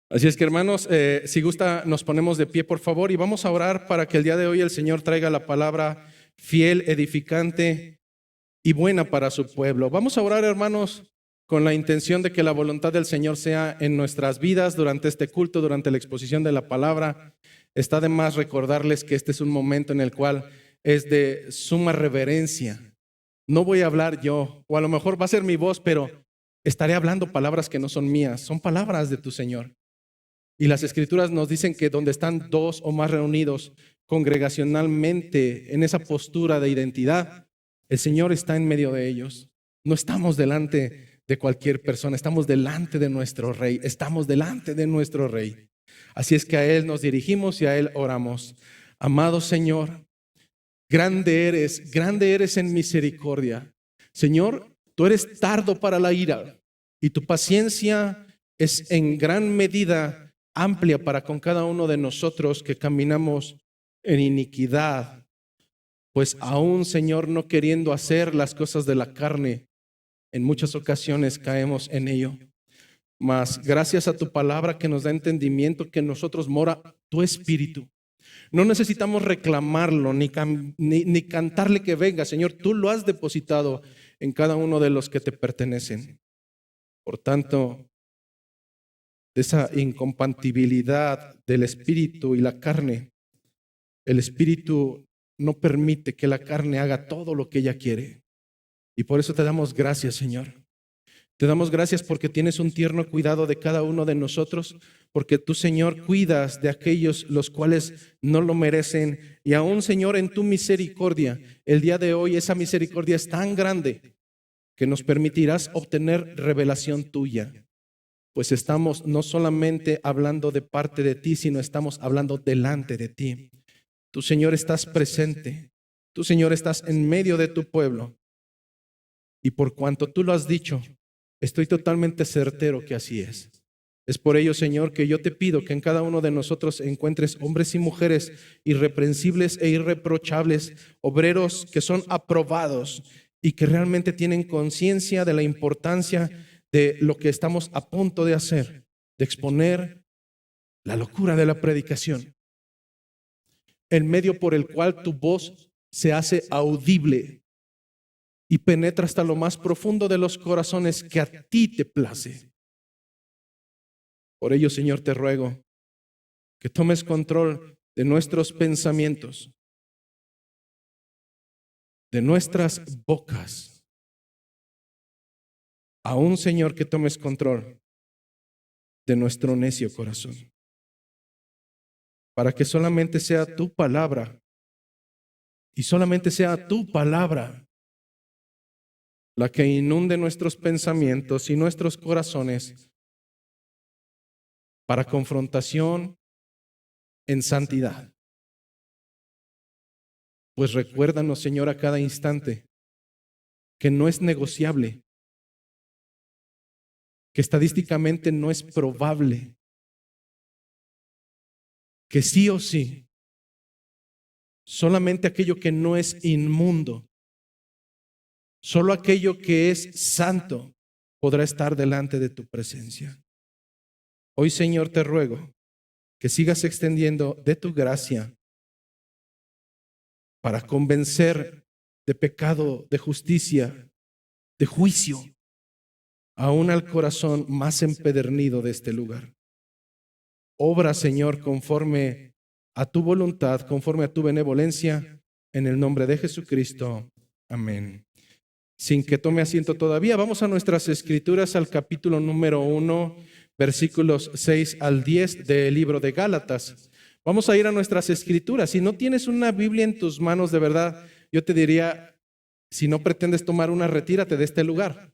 Así es que, hermanos, si gusta, nos ponemos de pie, por favor, y vamos a orar para que el día de hoy el Señor traiga la palabra fiel, edificante y buena para su pueblo. Vamos a orar, hermanos, con la intención de que la voluntad del Señor sea en nuestras vidas durante este culto, durante la exposición de la palabra. Está de más recordarles que este es un momento en el cual es de suma reverencia. No voy a hablar yo, o a lo mejor va a ser mi voz, pero estaré hablando palabras que no son mías, son palabras de tu Señor. Y las Escrituras nos dicen que donde están dos o más reunidos congregacionalmente en esa postura de identidad, el Señor está en medio de ellos. No estamos delante de cualquier persona, estamos delante de nuestro Rey, estamos delante de nuestro Rey. Así es que a Él nos dirigimos y a Él oramos. Amado Señor, grande eres en misericordia. Señor, tú eres tardo para la ira y tu paciencia es en gran medida amplia para con cada uno de nosotros que caminamos en iniquidad. Pues aún, Señor, no queriendo hacer las cosas de la carne, en muchas ocasiones caemos en ello. Mas gracias a tu palabra que nos da entendimiento, que en nosotros mora tu Espíritu. No necesitamos reclamarlo ni cantarle que venga, Señor. Tú lo has depositado en cada uno de los que te pertenecen. Por tanto, de esa incompatibilidad del espíritu y la carne, el espíritu no permite que la carne haga todo lo que ella quiere. Y por eso te damos gracias, Señor. Te damos gracias porque tienes un tierno cuidado de cada uno de nosotros, porque tú, Señor, cuidas de aquellos los cuales no lo merecen. Y aún, Señor, en tu misericordia, el día de hoy esa misericordia es tan grande que nos permitirás obtener revelación tuya. Pues estamos no solamente hablando de parte de ti, sino estamos hablando delante de ti. Tú, Señor, estás presente. Tú, Señor, estás en medio de tu pueblo. Y por cuanto tú lo has dicho, estoy totalmente certero que así es. Es por ello, Señor, que yo te pido que en cada uno de nosotros encuentres hombres y mujeres irreprensibles e irreprochables, obreros que son aprobados y que realmente tienen conciencia de la importancia de lo que estamos a punto de hacer, de exponer la locura de la predicación, el medio por el cual tu voz se hace audible y penetra hasta lo más profundo de los corazones que a ti te place. Por ello, Señor, te ruego que tomes control de nuestros pensamientos, de nuestras bocas. Aún, Señor, que tomes control de nuestro necio corazón, para que solamente sea tu palabra y solamente sea tu palabra la que inunde nuestros pensamientos y nuestros corazones para confrontación en santidad. Pues recuérdanos, Señor, a cada instante que no es negociable, que estadísticamente no es probable, que sí o sí, solamente aquello que no es inmundo, solo aquello que es santo podrá estar delante de tu presencia. Hoy, Señor, te ruego que sigas extendiendo de tu gracia para convencer de pecado, de justicia, de juicio, aún al corazón más empedernido de este lugar. Obra, Señor, conforme a tu voluntad, conforme a tu benevolencia, en el nombre de Jesucristo. Amén. Sin que tome asiento todavía, vamos a nuestras escrituras al capítulo número 1, versículos 6 al 10 del libro de Gálatas. Vamos a ir a nuestras escrituras. Si no tienes una Biblia en tus manos, de verdad, yo te diría, si no pretendes tomar una, retírate de este lugar.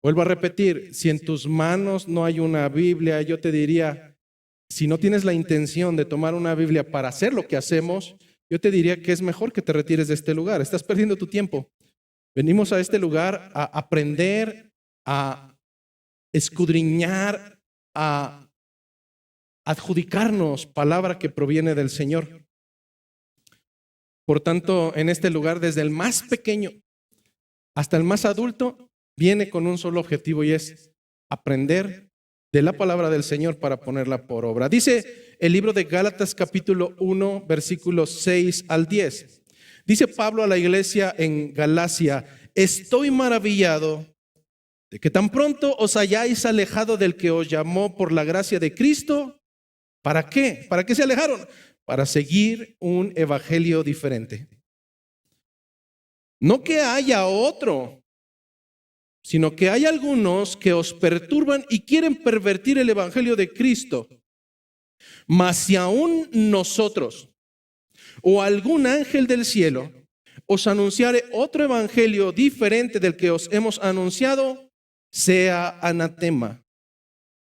Vuelvo a repetir, si en tus manos no hay una Biblia, yo te diría, si no tienes la intención de tomar una Biblia para hacer lo que hacemos, yo te diría que es mejor que te retires de este lugar. Estás perdiendo tu tiempo. Venimos a este lugar a aprender, a escudriñar, a adjudicarnos palabra que proviene del Señor. Por tanto, en este lugar, desde el más pequeño hasta el más adulto, viene con un solo objetivo y es aprender de la palabra del Señor para ponerla por obra. Dice el libro de Gálatas capítulo 1, versículos 6 al 10. Dice Pablo a la iglesia en Galacia: estoy maravillado de que tan pronto os hayáis alejado del que os llamó por la gracia de Cristo. ¿Para qué? ¿Para qué se alejaron? Para seguir un evangelio diferente. No que haya otro, sino que hay algunos que os perturban y quieren pervertir el evangelio de Cristo. Mas si aún nosotros o algún ángel del cielo os anunciare otro evangelio diferente del que os hemos anunciado, sea anatema.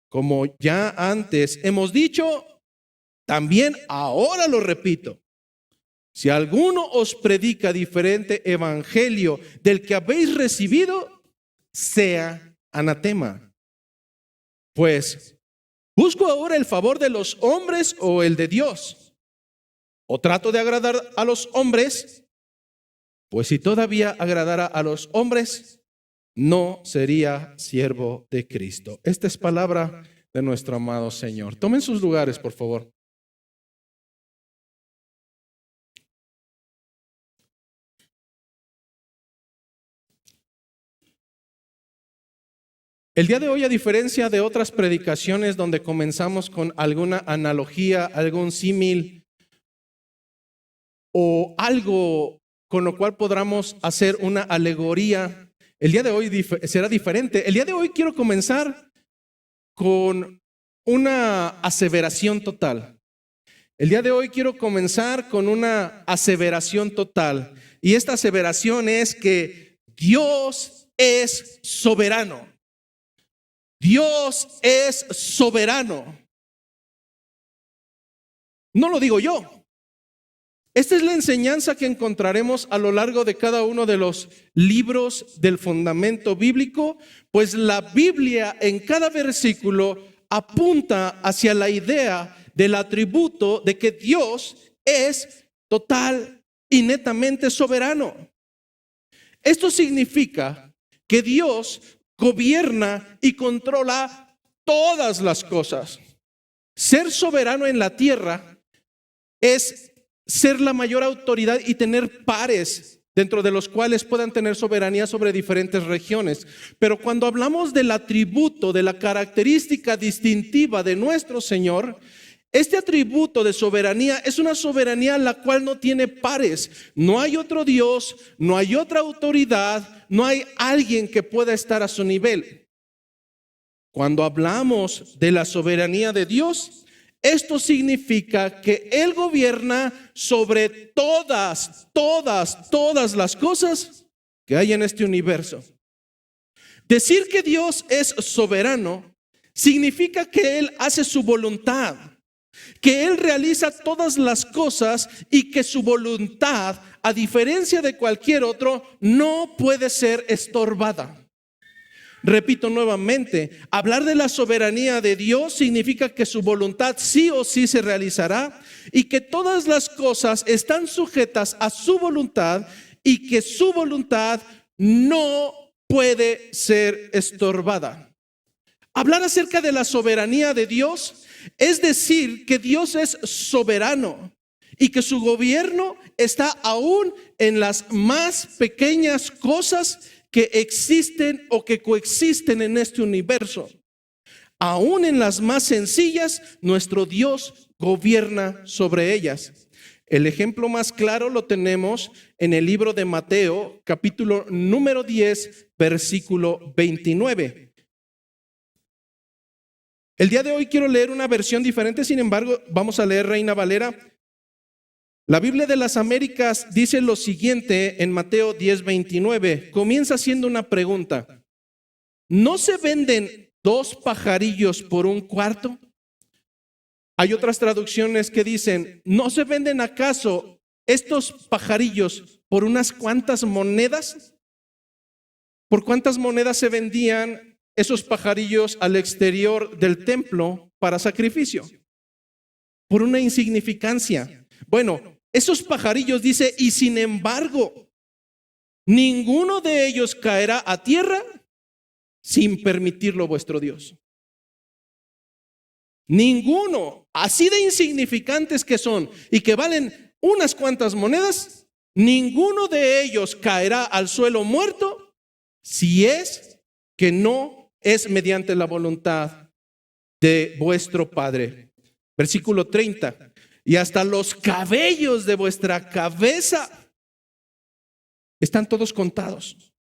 Como ya antes hemos dicho, también ahora lo repito: si alguno os predica diferente evangelio del que habéis recibido, sea anatema. Pues, ¿busco ahora el favor de los hombres o el de Dios? ¿O trato de agradar a los hombres? Pues si todavía agradara a los hombres, no sería siervo de Cristo. Esta es palabra de nuestro amado Señor. Tomen sus lugares, por favor. El día de hoy, a diferencia de otras predicaciones donde comenzamos con alguna analogía, algún símil o algo con lo cual podamos hacer una alegoría, el día de hoy será diferente. El día de hoy quiero comenzar con una aseveración total. El día de hoy quiero comenzar con una aseveración total. Y esta aseveración es que Dios es soberano. Dios es soberano. No lo digo yo. Esta es la enseñanza que encontraremos a lo largo de cada uno de los libros del fundamento bíblico, pues la Biblia en cada versículo apunta hacia la idea del atributo de que Dios es total y netamente soberano. Esto significa que Dios gobierna y controla todas las cosas. Ser soberano en la tierra es ser la mayor autoridad y tener pares dentro de los cuales puedan tener soberanía sobre diferentes regiones. Pero cuando hablamos del atributo, de la característica distintiva de nuestro Señor, este atributo de soberanía es una soberanía la cual no tiene pares. No hay otro Dios, no hay otra autoridad, no hay alguien que pueda estar a su nivel. Cuando hablamos de la soberanía de Dios, esto significa que Él gobierna sobre todas las cosas que hay en este universo. Decir que Dios es soberano significa que Él hace su voluntad, que Él realiza todas las cosas y que su voluntad, a diferencia de cualquier otro, no puede ser estorbada. Repito nuevamente, hablar de la soberanía de Dios significa que su voluntad sí o sí se realizará y que todas las cosas están sujetas a su voluntad y que su voluntad no puede ser estorbada. Hablar acerca de la soberanía de Dios es decir que Dios es soberano y que su gobierno está aún en las más pequeñas cosas que existen o que coexisten en este universo. Aún en las más sencillas, nuestro Dios gobierna sobre ellas. El ejemplo más claro lo tenemos en el libro de Mateo, capítulo número 10, versículo 29. El día de hoy quiero leer una versión diferente, sin embargo, vamos a leer Reina Valera. La Biblia de las Américas dice lo siguiente en Mateo 10:29. Comienza haciendo una pregunta. ¿No se venden 2 pajarillos por un cuarto? Hay otras traducciones que dicen, ¿no se venden acaso estos pajarillos por unas cuantas monedas? ¿Por cuántas monedas se vendían esos pajarillos al exterior del templo para sacrificio? Por una insignificancia. Bueno, esos pajarillos dice, y sin embargo, ninguno de ellos caerá a tierra sin permitirlo vuestro Dios. Ninguno, así de insignificantes que son y que valen unas cuantas monedas, ninguno de ellos caerá al suelo muerto si es que no es mediante la voluntad de vuestro Padre. Versículo 30. Y hasta los cabellos de vuestra cabeza están todos contados.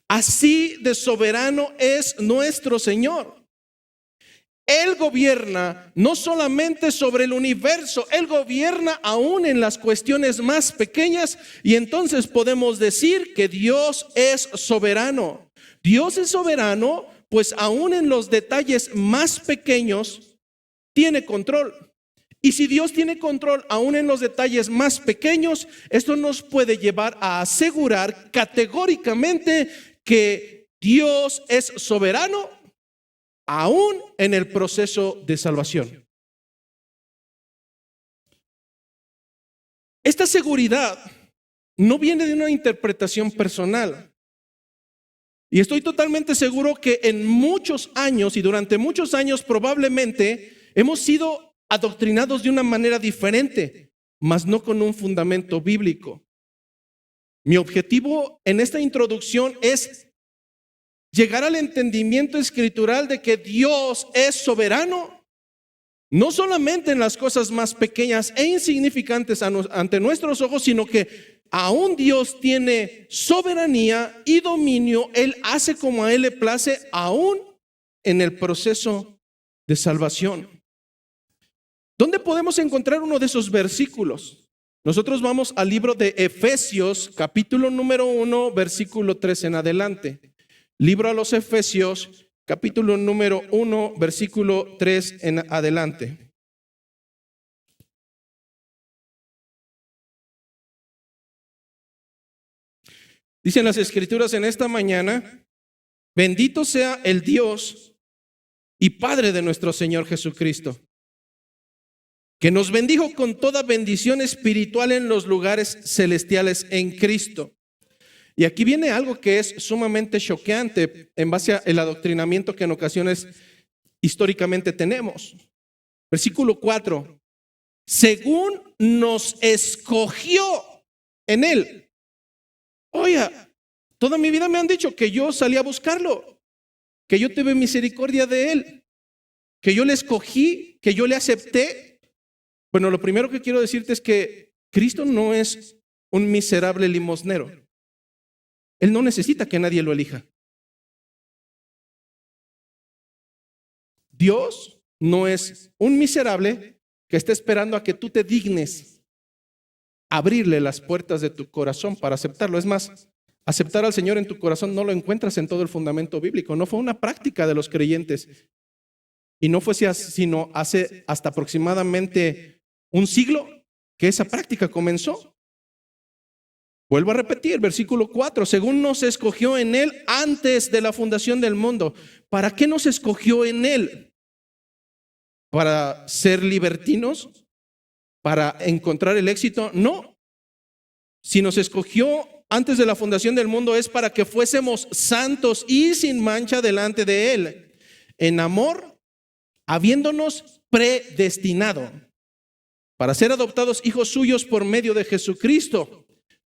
Así de soberano es nuestro Señor. Él gobierna no solamente sobre el universo, Él gobierna aún en las cuestiones más pequeñas, y entonces podemos decir que Dios es soberano. Dios es soberano, pues aún en los detalles más pequeños tiene control. Y si Dios tiene control aún en los detalles más pequeños, esto nos puede llevar a asegurar categóricamente que Dios es soberano aún en el proceso de salvación. Esta seguridad no viene de una interpretación personal. Y estoy totalmente seguro que en muchos años y durante muchos años probablemente hemos sido adoctrinados de una manera diferente, mas no con un fundamento bíblico. Mi objetivo en esta introducción es llegar al entendimiento escritural de que Dios es soberano, no solamente en las cosas más pequeñas e insignificantes ante nuestros ojos, sino que aún Dios tiene soberanía y dominio. Él hace como a Él le place, aún en el proceso de salvación. ¿Dónde podemos encontrar uno de esos versículos? Nosotros vamos al libro de Efesios, capítulo número 1, versículo 3 en adelante. Libro a los Efesios, capítulo número 1, versículo 3 en adelante. Dicen las Escrituras en esta mañana: bendito sea el Dios y Padre de nuestro Señor Jesucristo, que nos bendijo con toda bendición espiritual en los lugares celestiales en Cristo. Y aquí viene algo que es sumamente choqueante en base al adoctrinamiento que en ocasiones históricamente tenemos. Versículo 4. Según nos escogió en Él. Oiga, toda mi vida me han dicho que yo salí a buscarlo, que yo tuve misericordia de Él, que yo le escogí, que yo le acepté. Bueno, lo primero que quiero decirte es que Cristo no es un miserable limosnero. Él no necesita que nadie lo elija. Dios no es un miserable que está esperando a que tú te dignes abrirle las puertas de tu corazón para aceptarlo. Es más, aceptar al Señor en tu corazón no lo encuentras en todo el fundamento bíblico. No fue una práctica de los creyentes. Y no fue sino hace hasta aproximadamente un siglo que esa práctica comenzó. Vuelvo a repetir, versículo 4, según nos escogió en Él antes de la fundación del mundo. ¿Para qué nos escogió en Él? ¿Para ser libertinos? ¿Para encontrar el éxito? No. Si nos escogió antes de la fundación del mundo es para que fuésemos santos y sin mancha delante de Él, en amor, habiéndonos predestinado para ser adoptados hijos suyos por medio de Jesucristo,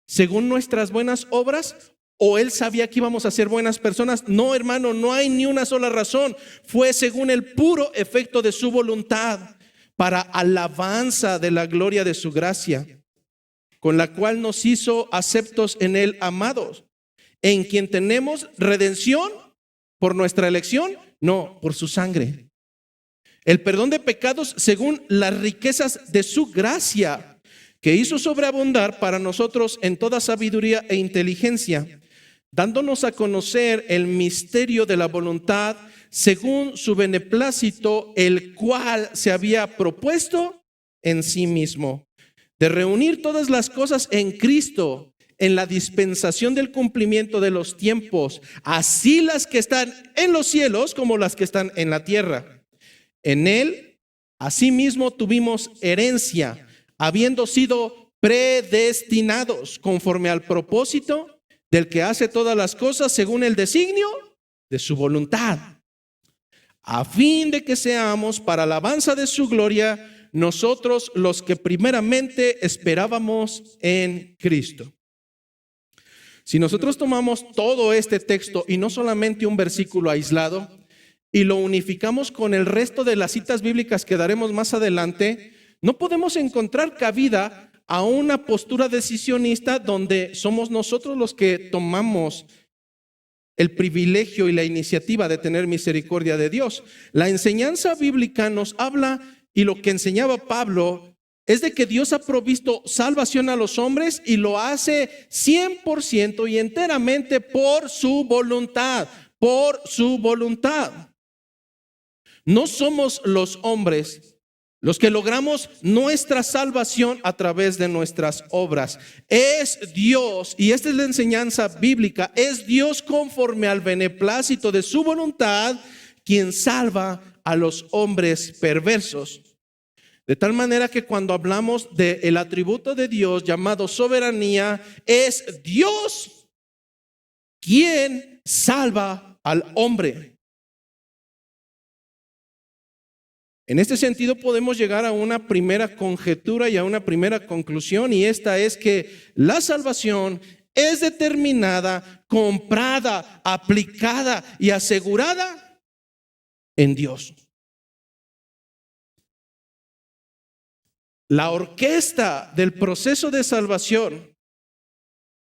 según nuestras buenas obras. ¿O Él sabía que íbamos a ser buenas personas? No, hermano, no hay ni una sola razón. Fue según el puro efecto de su voluntad, para alabanza de la gloria de su gracia, con la cual nos hizo aceptos en Él, amados, en quien tenemos redención por nuestra elección, no, por su sangre, el perdón de pecados según las riquezas de su gracia, que hizo sobreabundar para nosotros en toda sabiduría e inteligencia, dándonos a conocer el misterio de la voluntad según su beneplácito, el cual se había propuesto en sí mismo, de reunir todas las cosas en Cristo, en la dispensación del cumplimiento de los tiempos, así las que están en los cielos como las que están en la tierra. En Él, asimismo, tuvimos herencia, habiendo sido predestinados conforme al propósito del que hace todas las cosas según el designio de su voluntad, a fin de que seamos para alabanza de su gloria, nosotros los que primeramente esperábamos en Cristo. Si nosotros tomamos todo este texto y no solamente un versículo aislado y lo unificamos con el resto de las citas bíblicas que daremos más adelante, no podemos encontrar cabida a una postura decisionista donde somos nosotros los que tomamos el privilegio y la iniciativa de tener misericordia de Dios. La enseñanza bíblica nos habla, y lo que enseñaba Pablo es de que Dios ha provisto salvación a los hombres y lo hace 100% y enteramente por su voluntad, por su voluntad. No somos los hombres los que logramos nuestra salvación a través de nuestras obras. Es Dios, y esta es la enseñanza bíblica, es Dios conforme al beneplácito de su voluntad quien salva a los hombres perversos. De tal manera que cuando hablamos del atributo de Dios llamado soberanía, es Dios quien salva al hombre. En este sentido podemos llegar a una primera conjetura y a una primera conclusión, y esta es que la salvación es determinada, comprada, aplicada y asegurada en Dios. La orquesta del proceso de salvación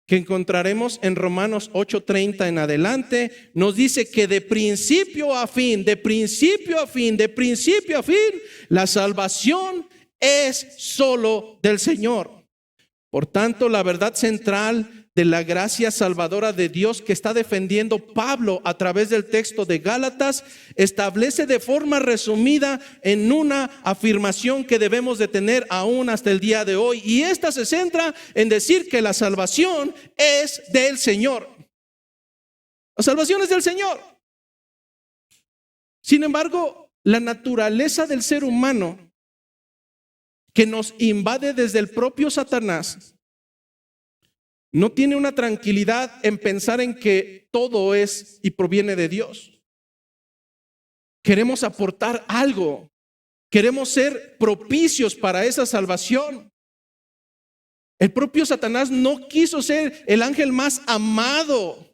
que encontraremos en Romanos 8:30 en adelante, nos dice que de principio a fin, de principio a fin, de principio a fin, la salvación es solo del Señor. Por tanto, la verdad central de la gracia salvadora de Dios que está defendiendo Pablo a través del texto de Gálatas establece de forma resumida en una afirmación que debemos de tener aún hasta el día de hoy, y esta se centra en decir que la salvación es del Señor. La salvación es del Señor. Sin embargo, la naturaleza del ser humano que nos invade desde el propio Satanás no tiene una tranquilidad en pensar en que todo es y proviene de Dios. Queremos aportar algo, queremos ser propicios para esa salvación. El propio Satanás no quiso ser el ángel más amado,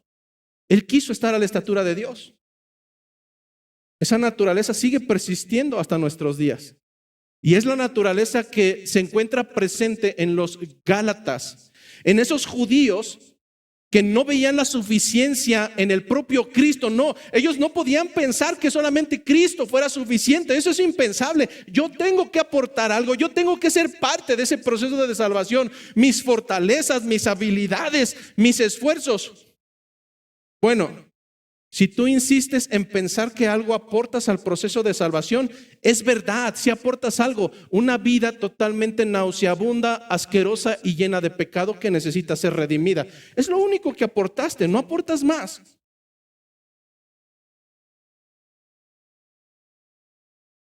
él quiso estar a la estatura de Dios. Esa naturaleza sigue persistiendo hasta nuestros días, y es la naturaleza que se encuentra presente en los Gálatas, en esos judíos que no veían la suficiencia en el propio Cristo. No, ellos no podían pensar que solamente Cristo fuera suficiente. Eso es impensable. Yo tengo que aportar algo, yo tengo que ser parte de ese proceso de salvación. Mis fortalezas, mis habilidades, mis esfuerzos. Bueno, si tú insistes en pensar que algo aportas al proceso de salvación, es verdad, si aportas algo, una vida totalmente nauseabunda, asquerosa y llena de pecado que necesita ser redimida. Es lo único que aportaste, no aportas más.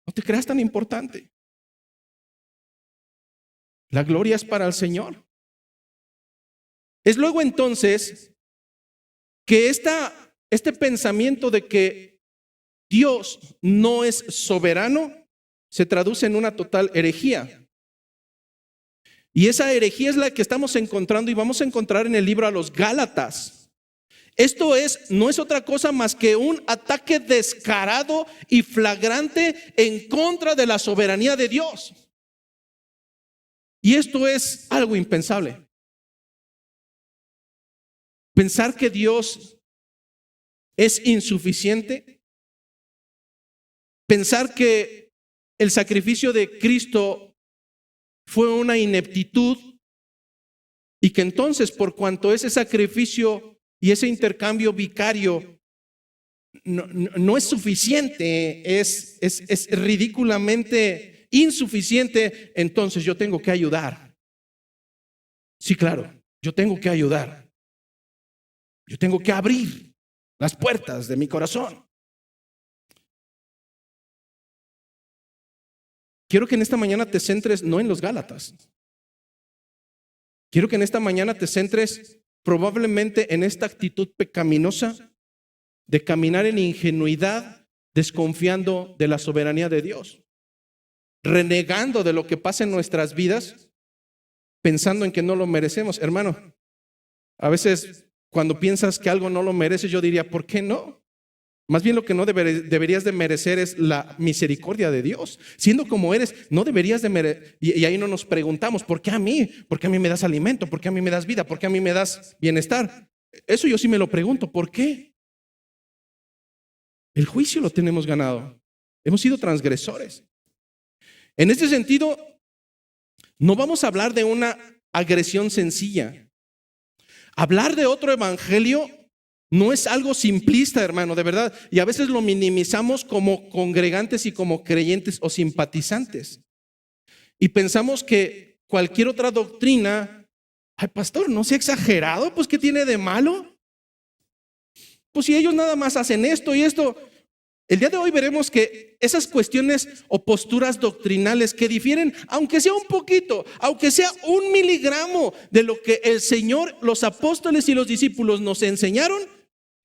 No te creas tan importante. La gloria es para el Señor. Es luego entonces que este pensamiento de que Dios no es soberano se traduce en una total herejía. Y esa herejía es la que estamos encontrando y vamos a encontrar en el libro a los Gálatas. Esto no es otra cosa más que un ataque descarado y flagrante en contra de la soberanía de Dios. Y esto es algo impensable. Pensar que Dios es insuficiente, pensar que el sacrificio de Cristo fue una ineptitud y que entonces por cuanto ese sacrificio y ese intercambio vicario no es suficiente, es ridículamente insuficiente, entonces yo tengo que ayudar. Sí, claro, yo tengo que ayudar. Yo tengo que abrir las puertas de mi corazón. Quiero que en esta mañana te centres no en los Gálatas. Quiero que en esta mañana te centres probablemente en esta actitud pecaminosa de caminar en ingenuidad desconfiando de la soberanía de Dios, renegando de lo que pasa en nuestras vidas, pensando en que no lo merecemos. Hermano, a veces cuando piensas que algo no lo mereces, yo diría, ¿por qué no? Más bien lo que no deberías de merecer es la misericordia de Dios. Siendo como eres, no deberías de merecer. Y ahí no nos preguntamos, ¿por qué a mí? ¿Por qué a mí me das alimento? ¿Por qué a mí me das vida? ¿Por qué a mí me das bienestar? Eso yo sí me lo pregunto, ¿por qué? El juicio lo tenemos ganado. Hemos sido transgresores. En este sentido, no vamos a hablar de una agresión sencilla. Hablar de otro evangelio no es algo simplista, hermano, de verdad. Y a veces lo minimizamos como congregantes y como creyentes o simpatizantes. Y pensamos que cualquier otra doctrina, ay, pastor, no sea exagerado, pues ¿qué tiene de malo? Pues si ellos nada más hacen esto y esto. El día de hoy veremos que esas cuestiones o posturas doctrinales que difieren, aunque sea un poquito, aunque sea 1 miligramo de lo que el Señor, los apóstoles y los discípulos nos enseñaron,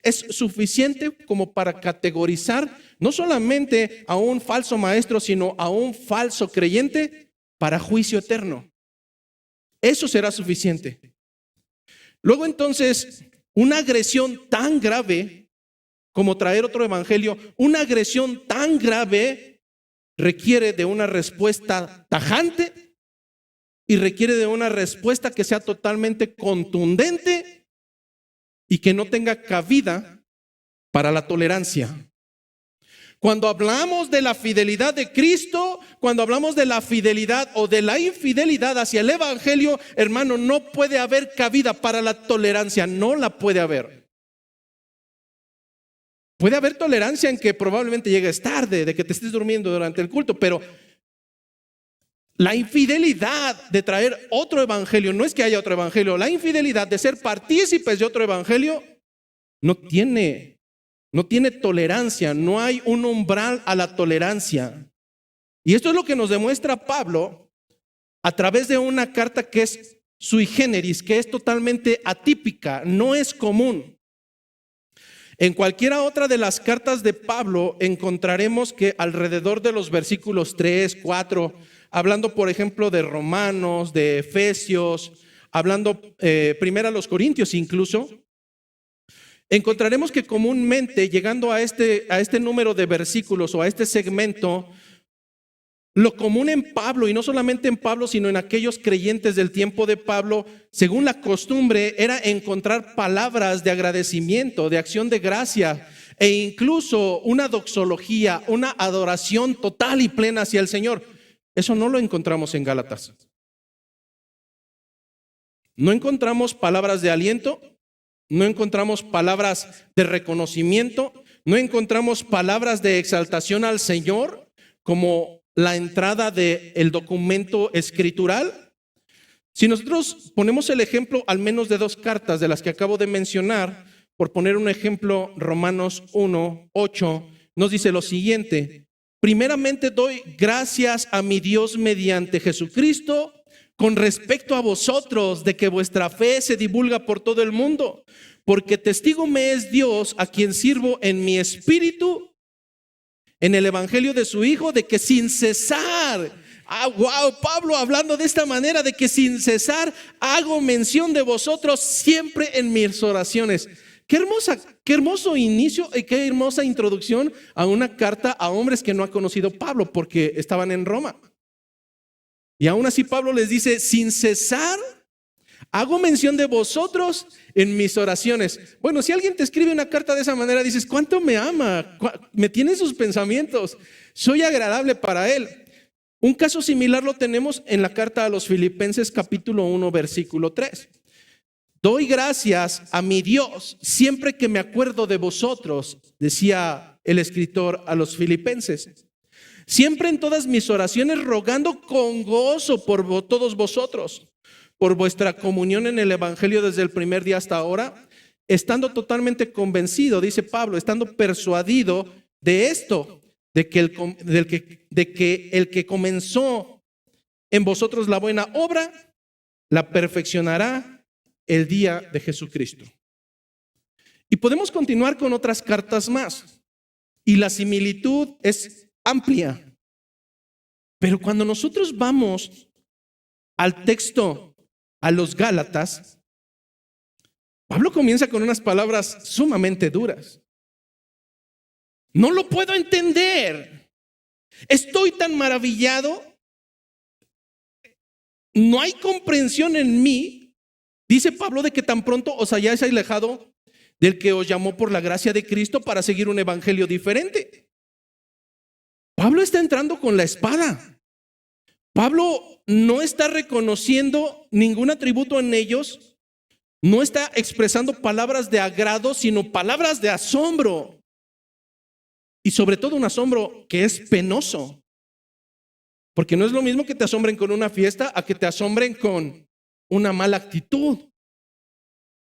es suficiente como para categorizar no solamente a un falso maestro, sino a un falso creyente para juicio eterno. Eso será suficiente. Luego entonces, una agresión tan grave como traer otro evangelio, una agresión tan grave requiere de una respuesta tajante y requiere de una respuesta que sea totalmente contundente y que no tenga cabida para la tolerancia. Cuando hablamos de la fidelidad de Cristo, cuando hablamos de la fidelidad o de la infidelidad hacia el evangelio, hermano, no puede haber cabida para la tolerancia, no la puede haber. Puede haber tolerancia en que probablemente llegues tarde, de que te estés durmiendo durante el culto, pero la infidelidad de traer otro evangelio, no es que haya otro evangelio, la infidelidad de ser partícipes de otro evangelio no tiene tolerancia, no hay un umbral a la tolerancia. Y esto es lo que nos demuestra Pablo a través de una carta que es sui generis, que es totalmente atípica, no es común. En cualquiera otra de las cartas de Pablo encontraremos que alrededor de los versículos 3, 4, hablando por ejemplo de Romanos, de Efesios, hablando primero a los Corintios incluso, encontraremos que comúnmente llegando a este número de versículos o a este segmento, lo común en Pablo, y no solamente en Pablo, sino en aquellos creyentes del tiempo de Pablo, según la costumbre, era encontrar palabras de agradecimiento, de acción de gracia, e incluso una doxología, una adoración total y plena hacia el Señor. Eso no lo encontramos en Gálatas. No encontramos palabras de aliento, no encontramos palabras de reconocimiento, no encontramos palabras de exaltación al Señor como la entrada del documento escritural. Si nosotros ponemos el ejemplo al menos de 2 cartas de las que acabo de mencionar, por poner un ejemplo, Romanos 1, 8, nos dice lo siguiente: primeramente doy gracias a mi Dios mediante Jesucristo con respecto a vosotros, de que vuestra fe se divulga por todo el mundo, porque testigo me es Dios, a quien sirvo en mi espíritu, en el evangelio de su Hijo, de que sin cesar, Pablo hablando de esta manera, de que sin cesar hago mención de vosotros siempre en mis oraciones. Qué hermoso inicio y qué hermosa introducción a una carta a hombres que no ha conocido Pablo porque estaban en Roma. Y aún así Pablo les dice, sin cesar hago mención de vosotros en mis oraciones. Bueno, si alguien te escribe una carta de esa manera, dices, ¿cuánto me ama? Me tiene sus pensamientos. Soy agradable para él. Un caso similar lo tenemos en la carta a los Filipenses capítulo 1, versículo 3. Doy gracias a mi Dios siempre que me acuerdo de vosotros, decía el escritor a los Filipenses. Siempre en todas mis oraciones rogando con gozo por todos vosotros, por vuestra comunión en el evangelio desde el primer día hasta ahora, estando totalmente convencido, dice Pablo, estando persuadido de esto, de que el que comenzó en vosotros la buena obra, la perfeccionará el día de Jesucristo. Y podemos continuar con otras cartas más. y la similitud es amplia. Pero cuando nosotros vamos al texto, a los Gálatas, Pablo comienza con unas palabras sumamente duras. No lo puedo entender. Estoy tan maravillado. No hay comprensión en mí, dice Pablo, de que tan pronto os hayáis alejado del que os llamó por la gracia de Cristo para seguir un evangelio diferente. Pablo está entrando con la espada. Pablo no está reconociendo ningún atributo en ellos, no está expresando palabras de agrado, sino palabras de asombro. Y sobre todo un asombro que es penoso. Porque no es lo mismo que te asombren con una fiesta a que te asombren con una mala actitud.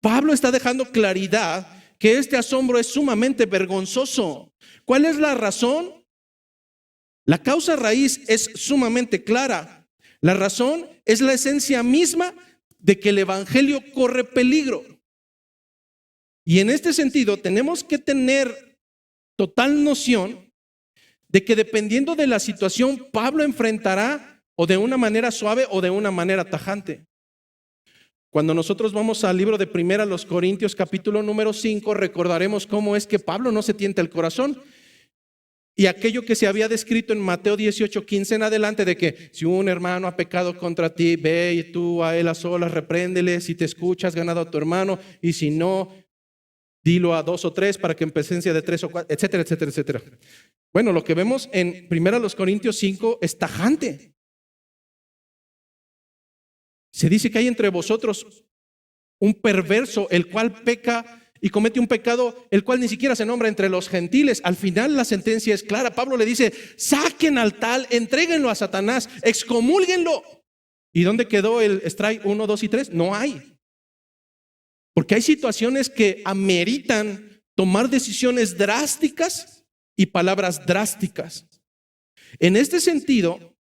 Pablo está dejando claridad que este asombro es sumamente vergonzoso. ¿Cuál es la razón? La causa raíz es sumamente clara. La razón es la esencia misma de que el evangelio corre peligro. Y en este sentido tenemos que tener total noción de que dependiendo de la situación, Pablo enfrentará o de una manera suave o de una manera tajante. Cuando nosotros vamos al libro de Primera los Corintios, capítulo número 5, recordaremos cómo es que Pablo no se tienta el corazón. Y aquello que se había descrito en Mateo 18:15 en adelante, de que si un hermano ha pecado contra ti, ve y tú a él a solas, repréndele. Si te escuchas, ganado a tu hermano, y si no, dilo a 2 o 3 para que en presencia de 3 o 4, etcétera, etcétera, etcétera. Bueno, lo que vemos en 1 Corintios 5 es tajante. Se dice que hay entre vosotros un perverso, el cual peca y comete un pecado, el cual ni siquiera se nombra entre los gentiles. Al final la sentencia es clara. Pablo le dice, saquen al tal, entréguenlo a Satanás, excomúlguenlo. ¿Y dónde quedó el strike 1, 2 y 3? No hay. Porque hay situaciones que ameritan tomar decisiones drásticas y palabras drásticas. En este sentido,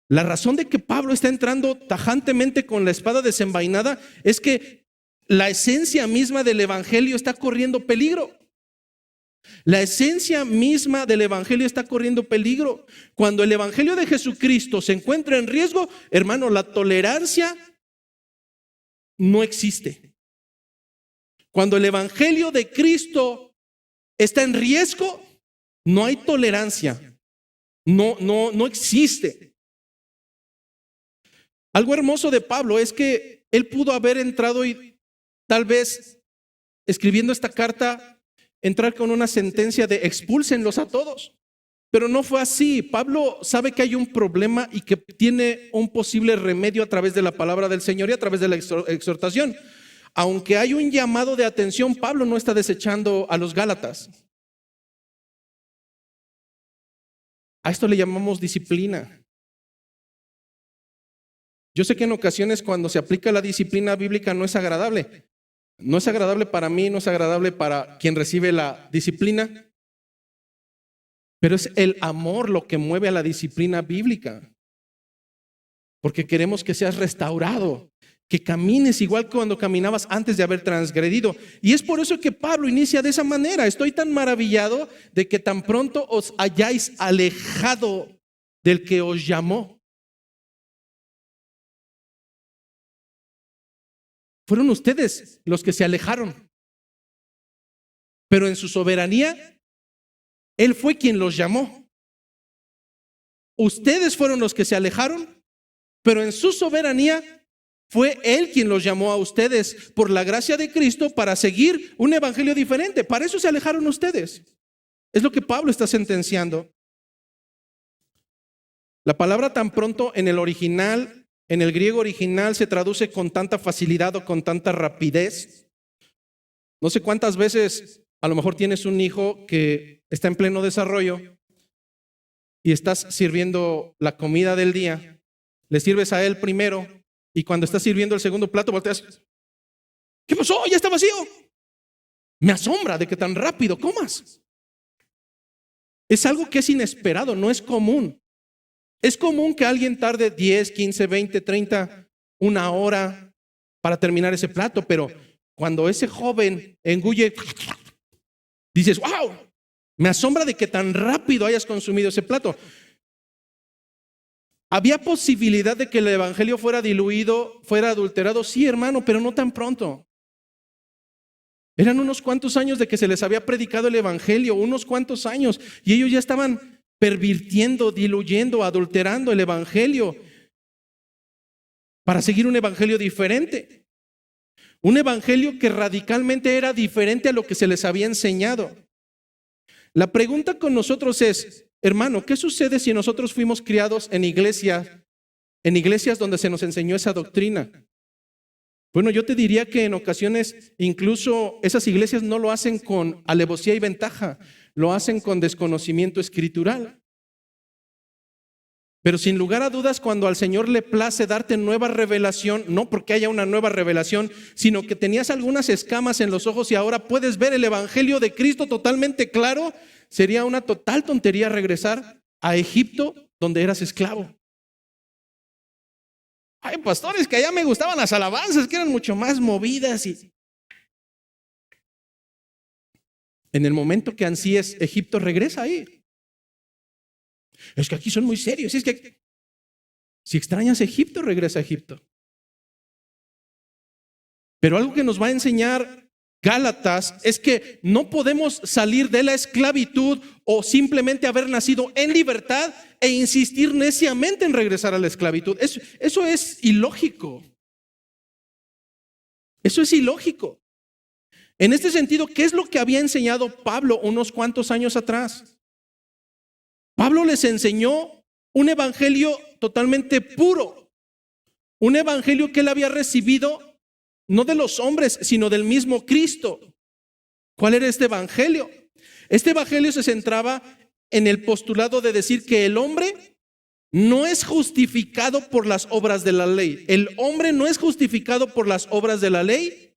la razón de que Pablo está entrando tajantemente con la espada desenvainada es que la esencia misma del evangelio está corriendo peligro. La esencia misma del evangelio está corriendo peligro. Cuando el evangelio de Jesucristo se encuentra en riesgo, hermano, la tolerancia no existe. Cuando el evangelio de Cristo está en riesgo, no hay tolerancia. No existe. Algo hermoso de Pablo es que él pudo haber entrado y tal vez escribiendo esta carta entrar con una sentencia de expúlsenlos a todos. Pero no fue así. Pablo sabe que hay un problema y que tiene un posible remedio a través de la palabra del Señor y a través de la exhortación. Aunque hay un llamado de atención, Pablo no está desechando a los Gálatas. A esto le llamamos disciplina. Yo sé que en ocasiones cuando se aplica la disciplina bíblica no es agradable. No es agradable para mí, no es agradable para quien recibe la disciplina. Pero es el amor lo que mueve a la disciplina bíblica. Porque queremos que seas restaurado, que camines igual que cuando caminabas antes de haber transgredido. Y es por eso que Pablo inicia de esa manera. Estoy tan maravillado de que tan pronto os hayáis alejado del que os llamó. Fueron ustedes los que se alejaron. Pero en su soberanía, Él fue quien los llamó. Ustedes fueron los que se alejaron, pero en su soberanía fue Él quien los llamó a ustedes por la gracia de Cristo para seguir un evangelio diferente. Para eso se alejaron ustedes. Es lo que Pablo está sentenciando. La palabra tan pronto en el original, en el griego original, se traduce con tanta facilidad o con tanta rapidez. No sé cuántas veces a lo mejor tienes un hijo que está en pleno desarrollo y estás sirviendo la comida del día, le sirves a él primero y cuando estás sirviendo el segundo plato volteas. ¿Qué pasó? Ya está vacío. Me asombra de que tan rápido comas. Es algo que es inesperado, no es común. Es común que alguien tarde 10, 15, 20, 30, una hora para terminar ese plato, pero cuando ese joven engulle, dices, wow, Me asombra de que tan rápido hayas consumido ese plato. ¿Había posibilidad de que el evangelio fuera diluido, fuera adulterado? Sí, hermano, pero no tan pronto. Eran unos cuantos años de que se les había predicado el evangelio, unos cuantos años, y ellos ya estaban pervirtiendo, diluyendo, adulterando el evangelio para seguir un evangelio diferente. Un evangelio que radicalmente era diferente a lo que se les había enseñado. La pregunta con nosotros es, hermano, ¿qué sucede si nosotros fuimos criados en iglesias donde se nos enseñó esa doctrina? Bueno, yo te diría que en ocasiones incluso esas iglesias no lo hacen con alevosía y ventaja, lo hacen con desconocimiento escritural. Pero sin lugar a dudas, cuando al Señor le place darte nueva revelación, no porque haya una nueva revelación, sino que tenías algunas escamas en los ojos y ahora puedes ver el evangelio de Cristo totalmente claro, sería una total tontería regresar a Egipto donde eras esclavo. Hay pastores que allá me gustaban las alabanzas, que eran mucho más movidas. Y en el momento que ansíes Egipto, regresa ahí. Es que aquí son muy serios. Es que si extrañas Egipto, regresa a Egipto. Pero algo que nos va a enseñar Gálatas es que no podemos salir de la esclavitud o simplemente haber nacido en libertad e insistir neciamente en regresar a la esclavitud. Eso es ilógico. Eso es ilógico. En este sentido, ¿qué es lo que había enseñado Pablo unos cuantos años atrás? Pablo les enseñó un evangelio totalmente puro, un evangelio que él había recibido no de los hombres, sino del mismo Cristo. ¿Cuál era este evangelio? Este evangelio se centraba en el postulado de decir que el hombre no es justificado por las obras de la ley. El hombre no es justificado por las obras de la ley,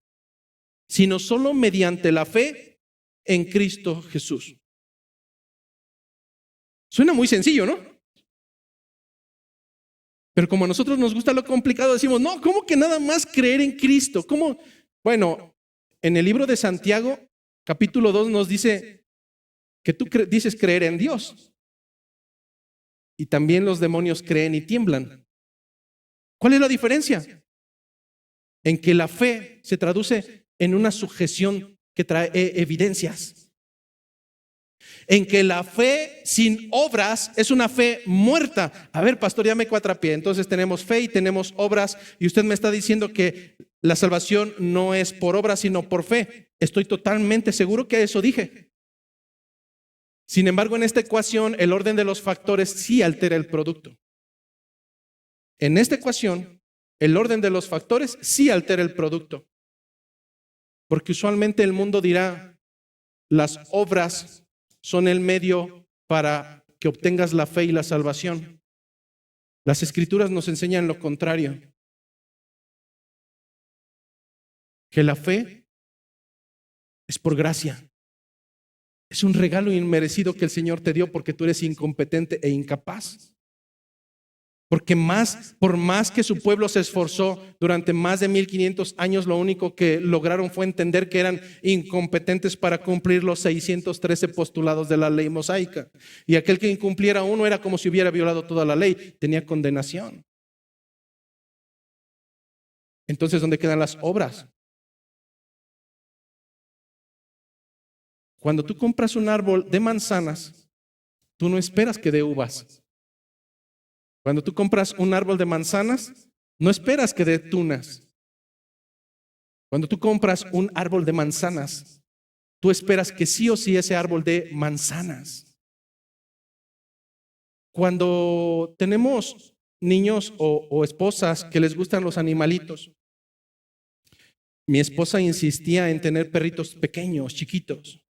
sino solo mediante la fe en Cristo Jesús. Suena muy sencillo, ¿no? Pero como a nosotros nos gusta lo complicado, decimos, no, ¿cómo que nada más creer en Cristo? ¿Cómo? Bueno, en el libro de Santiago, capítulo 2, nos dice que tú dices creer en Dios. Y también los demonios creen y tiemblan. ¿Cuál es la diferencia? En que la fe se traduce en una sujeción que trae evidencias. En que la fe sin obras es una fe muerta. A ver, pastor, ya me cuatrapié. Entonces tenemos fe y tenemos obras. Y usted me está diciendo que la salvación no es por obras, sino por fe. Estoy totalmente seguro que eso dije. Sin embargo, en esta ecuación, el orden de los factores sí altera el producto. En esta ecuación, el orden de los factores sí altera el producto. Porque usualmente el mundo dirá, las obras son el medio para que obtengas la fe y la salvación. Las Escrituras nos enseñan lo contrario. Que la fe es por gracia. Es un regalo inmerecido que el Señor te dio porque tú eres incompetente e incapaz. Porque por más que su pueblo se esforzó durante más de 1500 años, lo único que lograron fue entender que eran incompetentes para cumplir los 613 postulados de la ley mosaica. Y aquel que incumpliera uno era como si hubiera violado toda la ley, tenía condenación. Entonces, ¿dónde quedan las obras? Cuando tú compras un árbol de manzanas, tú no esperas que dé uvas. Cuando tú compras un árbol de manzanas, no esperas que dé tunas. Cuando tú compras un árbol de manzanas, tú esperas que sí o sí ese árbol dé manzanas. Cuando tenemos niños o esposas que les gustan los animalitos, mi esposa insistía en tener perritos pequeños, chiquitos.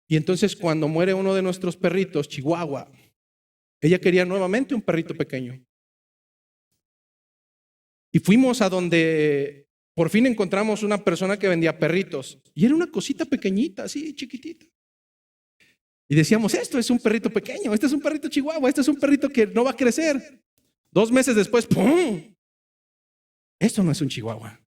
Y entonces cuando muere uno de nuestros perritos, Chihuahua, ella quería nuevamente un perrito pequeño. Y fuimos a donde por fin encontramos una persona que vendía perritos. Y era una cosita pequeñita, así chiquitita. Y decíamos, esto es un perrito pequeño, este es un perrito chihuahua, este es un perrito que no va a crecer. 2 meses después, ¡pum! Esto no es un chihuahua.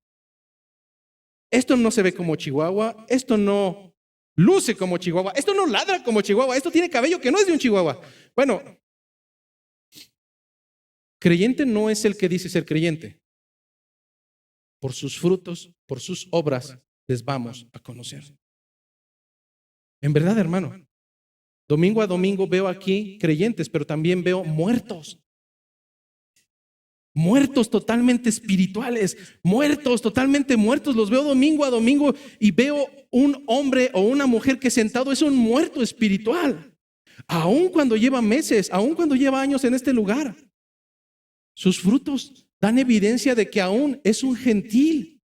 Esto no se ve como chihuahua, esto no luce como chihuahua. Esto no ladra como chihuahua. Esto tiene cabello que no es de un chihuahua. Bueno, creyente no es el que dice ser creyente. Por sus frutos, por sus obras, les vamos a conocer. En verdad, hermano, domingo a domingo veo aquí creyentes, pero también veo muertos. Muertos totalmente espirituales, muertos, totalmente muertos. Los veo domingo a domingo y veo un hombre o una mujer que sentado es un muerto espiritual. Aun cuando lleva meses, aun cuando lleva años en este lugar. Sus frutos dan evidencia de que aún es un gentil,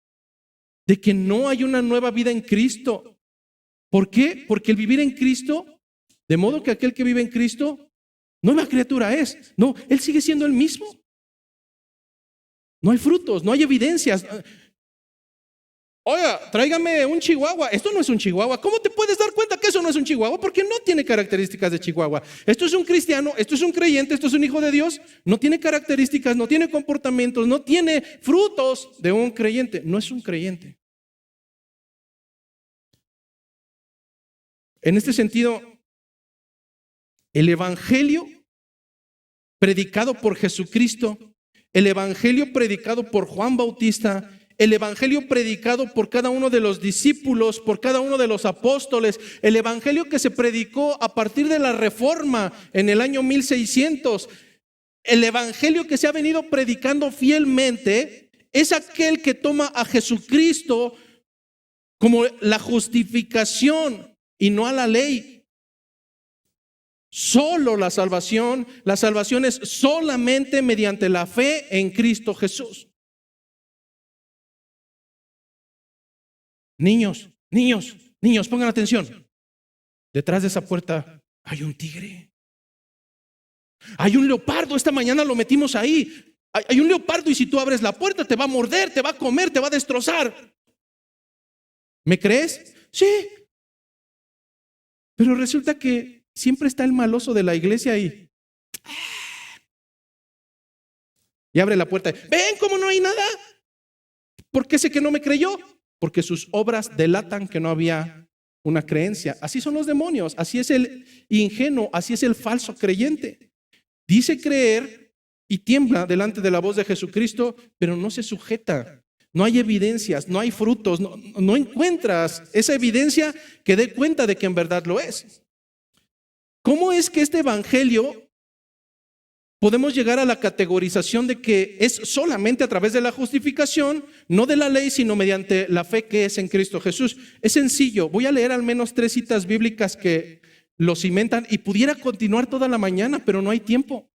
de que no hay una nueva vida en Cristo. ¿Por qué? Porque el vivir en Cristo, de modo que aquel que vive en Cristo, nueva criatura es. No, él sigue siendo el mismo. No hay frutos, no hay evidencias. Oiga, tráigame un chihuahua. Esto no es un chihuahua. ¿Cómo te puedes dar cuenta que eso no es un chihuahua? Porque no tiene características de chihuahua. Esto es un cristiano, esto es un creyente, esto es un hijo de Dios. No tiene características, no tiene comportamientos, no tiene frutos de un creyente. No es un creyente. En este sentido, el evangelio predicado por Jesucristo, el evangelio predicado por Juan Bautista, el evangelio predicado por cada uno de los discípulos, por cada uno de los apóstoles, el evangelio que se predicó a partir de la Reforma en el año 1600, el evangelio que se ha venido predicando fielmente, es aquel que toma a Jesucristo como la justificación y no a la ley. Solo la salvación es solamente mediante la fe en Cristo Jesús. Niños, pongan atención. Detrás de esa puerta hay un tigre. Hay un leopardo, esta mañana lo metimos ahí. Hay un leopardo y si tú abres la puerta te va a morder, te va a comer, te va a destrozar. ¿Me crees? Sí. Pero resulta que siempre está el maloso de la iglesia ahí. Y abre la puerta. ¿Ven cómo no hay nada? ¿Por qué sé que no me creyó? Porque sus obras delatan que no había una creencia. Así son los demonios, así es el ingenuo, así es el falso creyente. Dice creer y tiembla delante de la voz de Jesucristo, pero no se sujeta. No hay evidencias, no hay frutos, no encuentras esa evidencia que dé cuenta de que en verdad lo es. ¿Cómo es que este evangelio podemos llegar a la categorización de que es solamente a través de la justificación, no de la ley, sino mediante la fe que es en Cristo Jesús? Es sencillo. Voy a leer al menos 3 citas bíblicas que lo cimentan y pudiera continuar toda la mañana, pero no hay tiempo.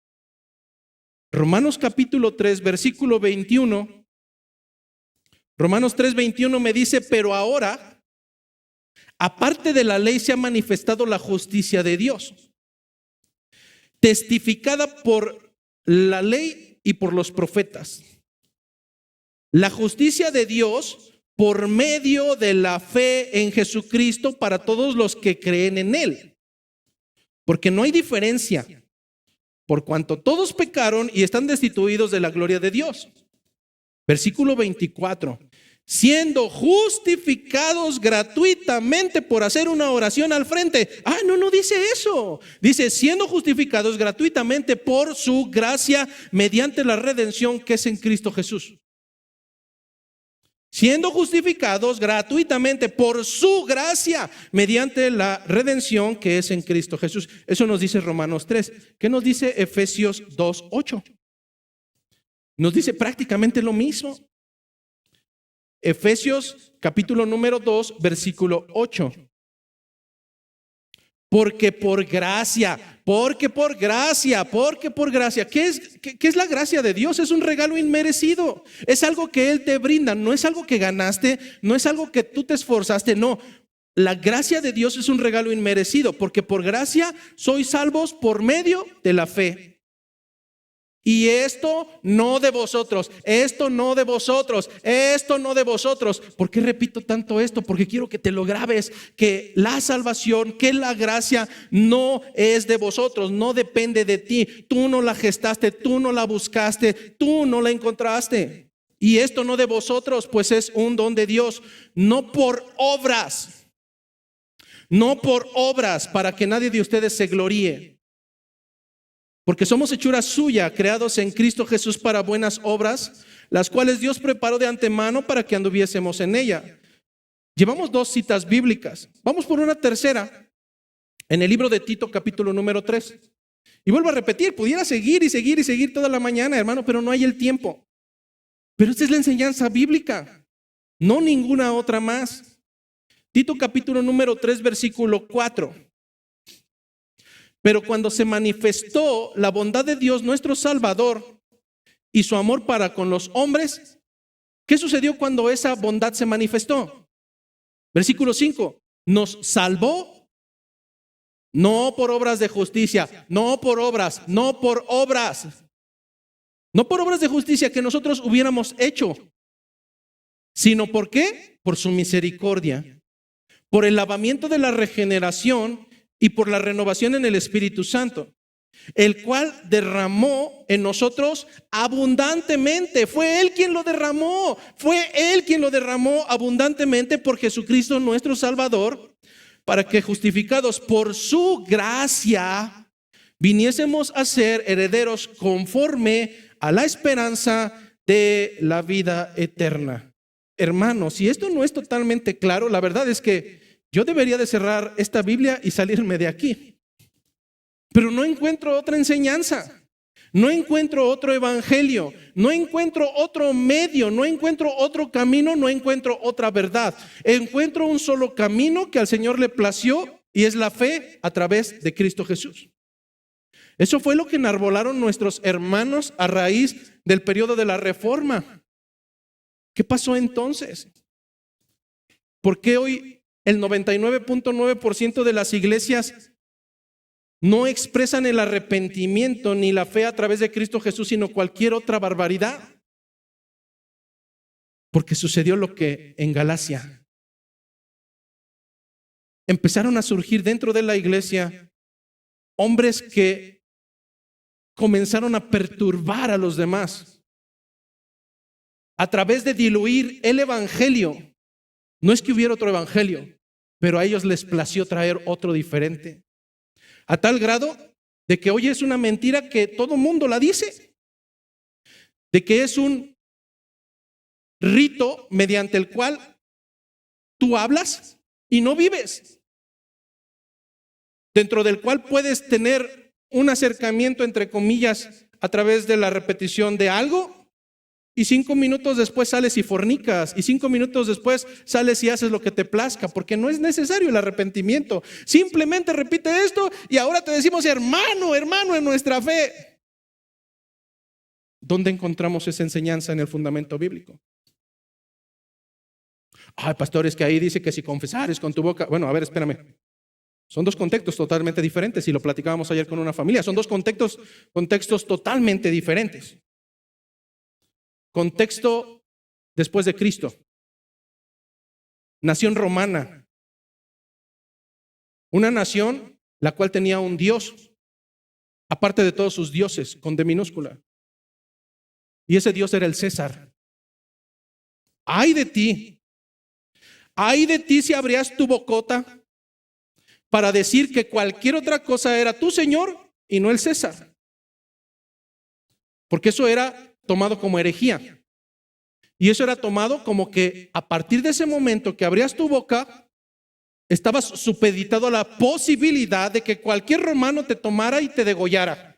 Romanos capítulo 3, versículo 21. Romanos 3, 21 me dice, pero ahora, aparte de la ley, se ha manifestado la justicia de Dios, testificada por la ley y por los profetas. La justicia de Dios por medio de la fe en Jesucristo para todos los que creen en Él. Porque no hay diferencia, por cuanto todos pecaron y están destituidos de la gloria de Dios. Versículo 24. Siendo justificados gratuitamente por hacer una oración al frente. No dice eso. Dice, siendo justificados gratuitamente por su gracia mediante la redención que es en Cristo Jesús. Siendo justificados gratuitamente por su gracia mediante la redención que es en Cristo Jesús. Eso nos dice Romanos 3. ¿Qué nos dice Efesios 2:8? Nos dice prácticamente lo mismo. Efesios capítulo número 2, versículo 8. Porque por gracia. ¿Qué es la gracia de Dios? Es un regalo inmerecido. Es algo que Él te brinda, no es algo que ganaste, no es algo que tú te esforzaste, no. La gracia de Dios es un regalo inmerecido, porque por gracia sois salvos por medio de la fe. Y esto no de vosotros, esto no de vosotros, esto no de vosotros. ¿Por qué repito tanto esto? Porque quiero que te lo grabes, que la salvación, que la gracia no es de vosotros, no depende de ti. Tú no la gestaste, tú no la buscaste, tú no la encontraste. Y esto no de vosotros, pues es un don de Dios, no por obras. no por obras, para que nadie de ustedes se gloríe. Porque somos hechura suya, creados en Cristo Jesús para buenas obras, las cuales Dios preparó de antemano para que anduviésemos en ella. Llevamos 2 citas bíblicas. Vamos por una tercera, en el libro de Tito, capítulo número 3. Y vuelvo a repetir, pudiera seguir y seguir y seguir toda la mañana, hermano, pero no hay el tiempo. Pero esta es la enseñanza bíblica, no ninguna otra más. Tito capítulo número 3, versículo 4. Pero cuando se manifestó la bondad de Dios nuestro Salvador y su amor para con los hombres, ¿qué sucedió cuando esa bondad se manifestó? Versículo 5. Nos salvó, no por obras de justicia, no por obras de justicia que nosotros hubiéramos hecho, sino ¿por qué? Por su misericordia, por el lavamiento de la regeneración y por la renovación en el Espíritu Santo, el cual derramó en nosotros abundantemente. Fue Él quien lo derramó abundantemente por Jesucristo nuestro Salvador, para que justificados por su gracia viniésemos a ser herederos conforme a la esperanza de la vida eterna. Hermanos, si esto no es totalmente claro, la verdad es que yo debería de cerrar esta Biblia y salirme de aquí. Pero no encuentro otra enseñanza, no encuentro otro evangelio, no encuentro otro medio, no encuentro otro camino, no encuentro otra verdad. Encuentro un solo camino que al Señor le plació y es la fe a través de Cristo Jesús. Eso fue lo que enarbolaron nuestros hermanos a raíz del periodo de la Reforma. ¿Qué pasó entonces? ¿Por qué hoy el 99.9% de las iglesias no expresan el arrepentimiento ni la fe a través de Cristo Jesús, sino cualquier otra barbaridad? Porque sucedió lo que en Galacia. Empezaron a surgir dentro de la iglesia hombres que comenzaron a perturbar a los demás a través de diluir el evangelio. No es que hubiera otro evangelio, pero a ellos les plació traer otro diferente. A tal grado de que hoy es una mentira que todo mundo la dice, de que es un rito mediante el cual tú hablas y no vives, dentro del cual puedes tener un acercamiento, entre comillas, a través de la repetición de algo, y 5 minutos después sales y fornicas, y 5 minutos después sales y haces lo que te plazca, porque no es necesario el arrepentimiento. Simplemente repite esto y ahora te decimos hermano en nuestra fe. ¿Dónde encontramos esa enseñanza en el fundamento bíblico? Ay, pastor, es que ahí dice que si confesares con tu boca. Bueno, a ver, espérame. Son 2 contextos totalmente diferentes, y lo platicábamos ayer con una familia. Son 2 contextos totalmente diferentes. Contexto después de Cristo. Nación romana. Una nación la cual tenía un Dios, aparte de todos sus dioses, con D minúscula. Y ese Dios era el César. Ay de ti si abrías tu bocota para decir que cualquier otra cosa era tu Señor y no el César. Porque eso era tomado como herejía. Y eso era tomado como que a partir de ese momento que abrías tu boca, estabas supeditado a la posibilidad de que cualquier romano te tomara y te degollara.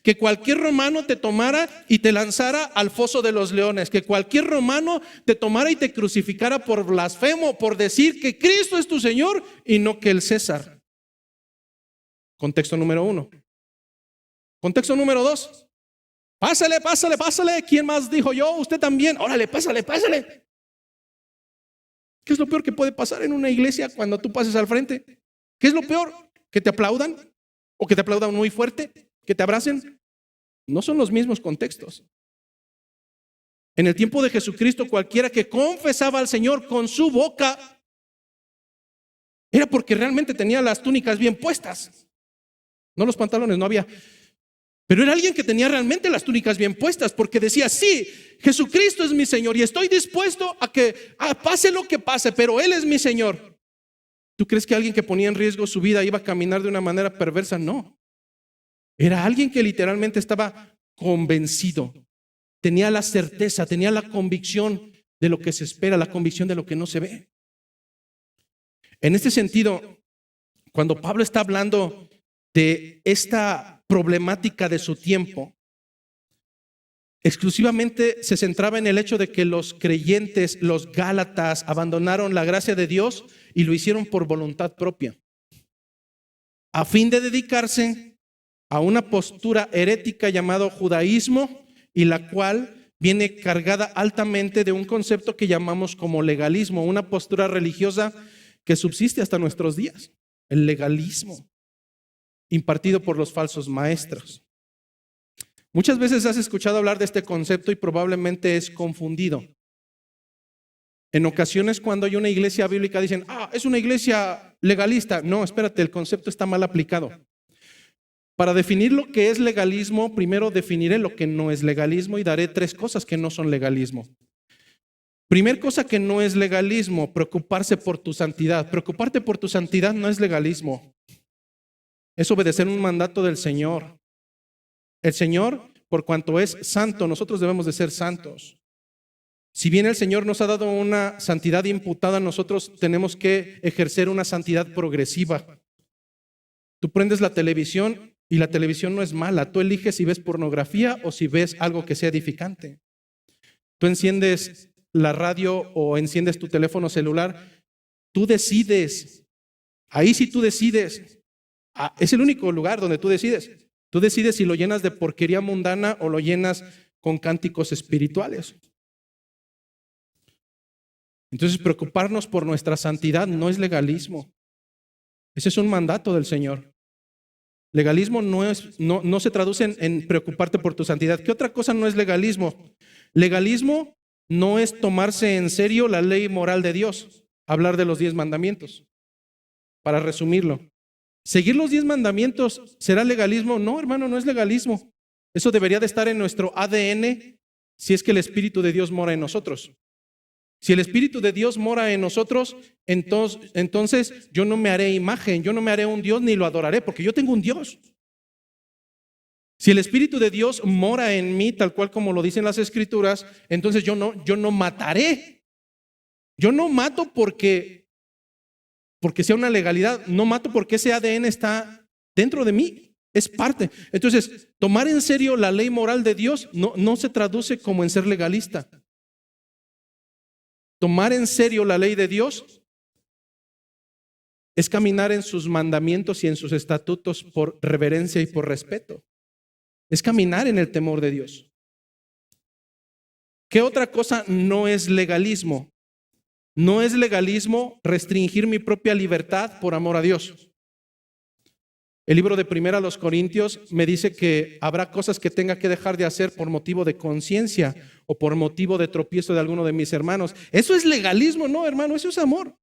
Que cualquier romano te tomara y te lanzara al foso de los leones. Que cualquier romano te tomara y te crucificara por blasfemo, por decir que Cristo es tu Señor y no que el César. Contexto número 1. Contexto número 2. Pásale. ¿Quién más dijo yo? Usted también. Órale, pásale. ¿Qué es lo peor que puede pasar en una iglesia cuando tú pases al frente? ¿Qué es lo peor? ¿Que te aplaudan? ¿O que te aplaudan muy fuerte? ¿Que te abracen? No son los mismos contextos. En el tiempo de Jesucristo, cualquiera que confesaba al Señor con su boca era porque realmente tenía las túnicas bien puestas. No los pantalones, no había. Pero era alguien que tenía realmente las túnicas bien puestas, porque decía, sí, Jesucristo es mi Señor y estoy dispuesto a que pase lo que pase, pero Él es mi Señor. ¿Tú crees que alguien que ponía en riesgo su vida iba a caminar de una manera perversa? No. Era alguien que literalmente estaba convencido. Tenía la certeza, tenía la convicción de lo que se espera, la convicción de lo que no se ve. En este sentido, cuando Pablo está hablando de esta problemática de su tiempo, exclusivamente se centraba en el hecho de que los creyentes, los gálatas, abandonaron la gracia de Dios y lo hicieron por voluntad propia, a fin de dedicarse a una postura herética llamado judaísmo, y la cual viene cargada altamente de un concepto que llamamos como legalismo, una postura religiosa que subsiste hasta nuestros días, el legalismo impartido por los falsos maestros. Muchas veces has escuchado hablar de este concepto y probablemente es confundido. En ocasiones, cuando hay una iglesia bíblica, dicen, es una iglesia legalista. No, espérate, el concepto está mal aplicado. Para definir lo que es legalismo, primero definiré lo que no es legalismo y daré 3 cosas que no son legalismo. Primer cosa que no es legalismo, preocuparse por tu santidad. Preocuparte por tu santidad no es legalismo. Es obedecer un mandato del Señor. El Señor, por cuanto es santo, nosotros debemos de ser santos. Si bien el Señor nos ha dado una santidad imputada, nosotros tenemos que ejercer una santidad progresiva. Tú prendes la televisión y la televisión no es mala. Tú eliges si ves pornografía o si ves algo que sea edificante. Tú enciendes la radio o enciendes tu teléfono celular. Tú decides. Ahí sí tú decides. Es el único lugar donde tú decides. Tú decides si lo llenas de porquería mundana o lo llenas con cánticos espirituales. Entonces, preocuparnos por nuestra santidad no es legalismo. Ese es un mandato del Señor. Legalismo no se traduce en preocuparte por tu santidad. ¿Qué otra cosa no es legalismo? Legalismo no es tomarse en serio la ley moral de Dios. Hablar de los 10 mandamientos. Para resumirlo. ¿Seguir los 10 mandamientos será legalismo? No, hermano, no es legalismo. Eso debería de estar en nuestro ADN si es que el Espíritu de Dios mora en nosotros. Si el Espíritu de Dios mora en nosotros, entonces yo no me haré imagen, yo no me haré un Dios ni lo adoraré, porque yo tengo un Dios. Si el Espíritu de Dios mora en mí, tal cual como lo dicen las Escrituras, entonces yo no mataré. Yo no mato porque sea una legalidad, no mato porque ese ADN está dentro de mí, es parte. Entonces, tomar en serio la ley moral de Dios no se traduce como en ser legalista. Tomar en serio la ley de Dios es caminar en sus mandamientos y en sus estatutos por reverencia y por respeto. Es caminar en el temor de Dios. ¿Qué otra cosa no es legalismo? No es legalismo restringir mi propia libertad por amor a Dios. El libro de 1 Corintios me dice que habrá cosas que tenga que dejar de hacer por motivo de conciencia o por motivo de tropiezo de alguno de mis hermanos. ¿Eso es legalismo? No, hermano, eso es amor.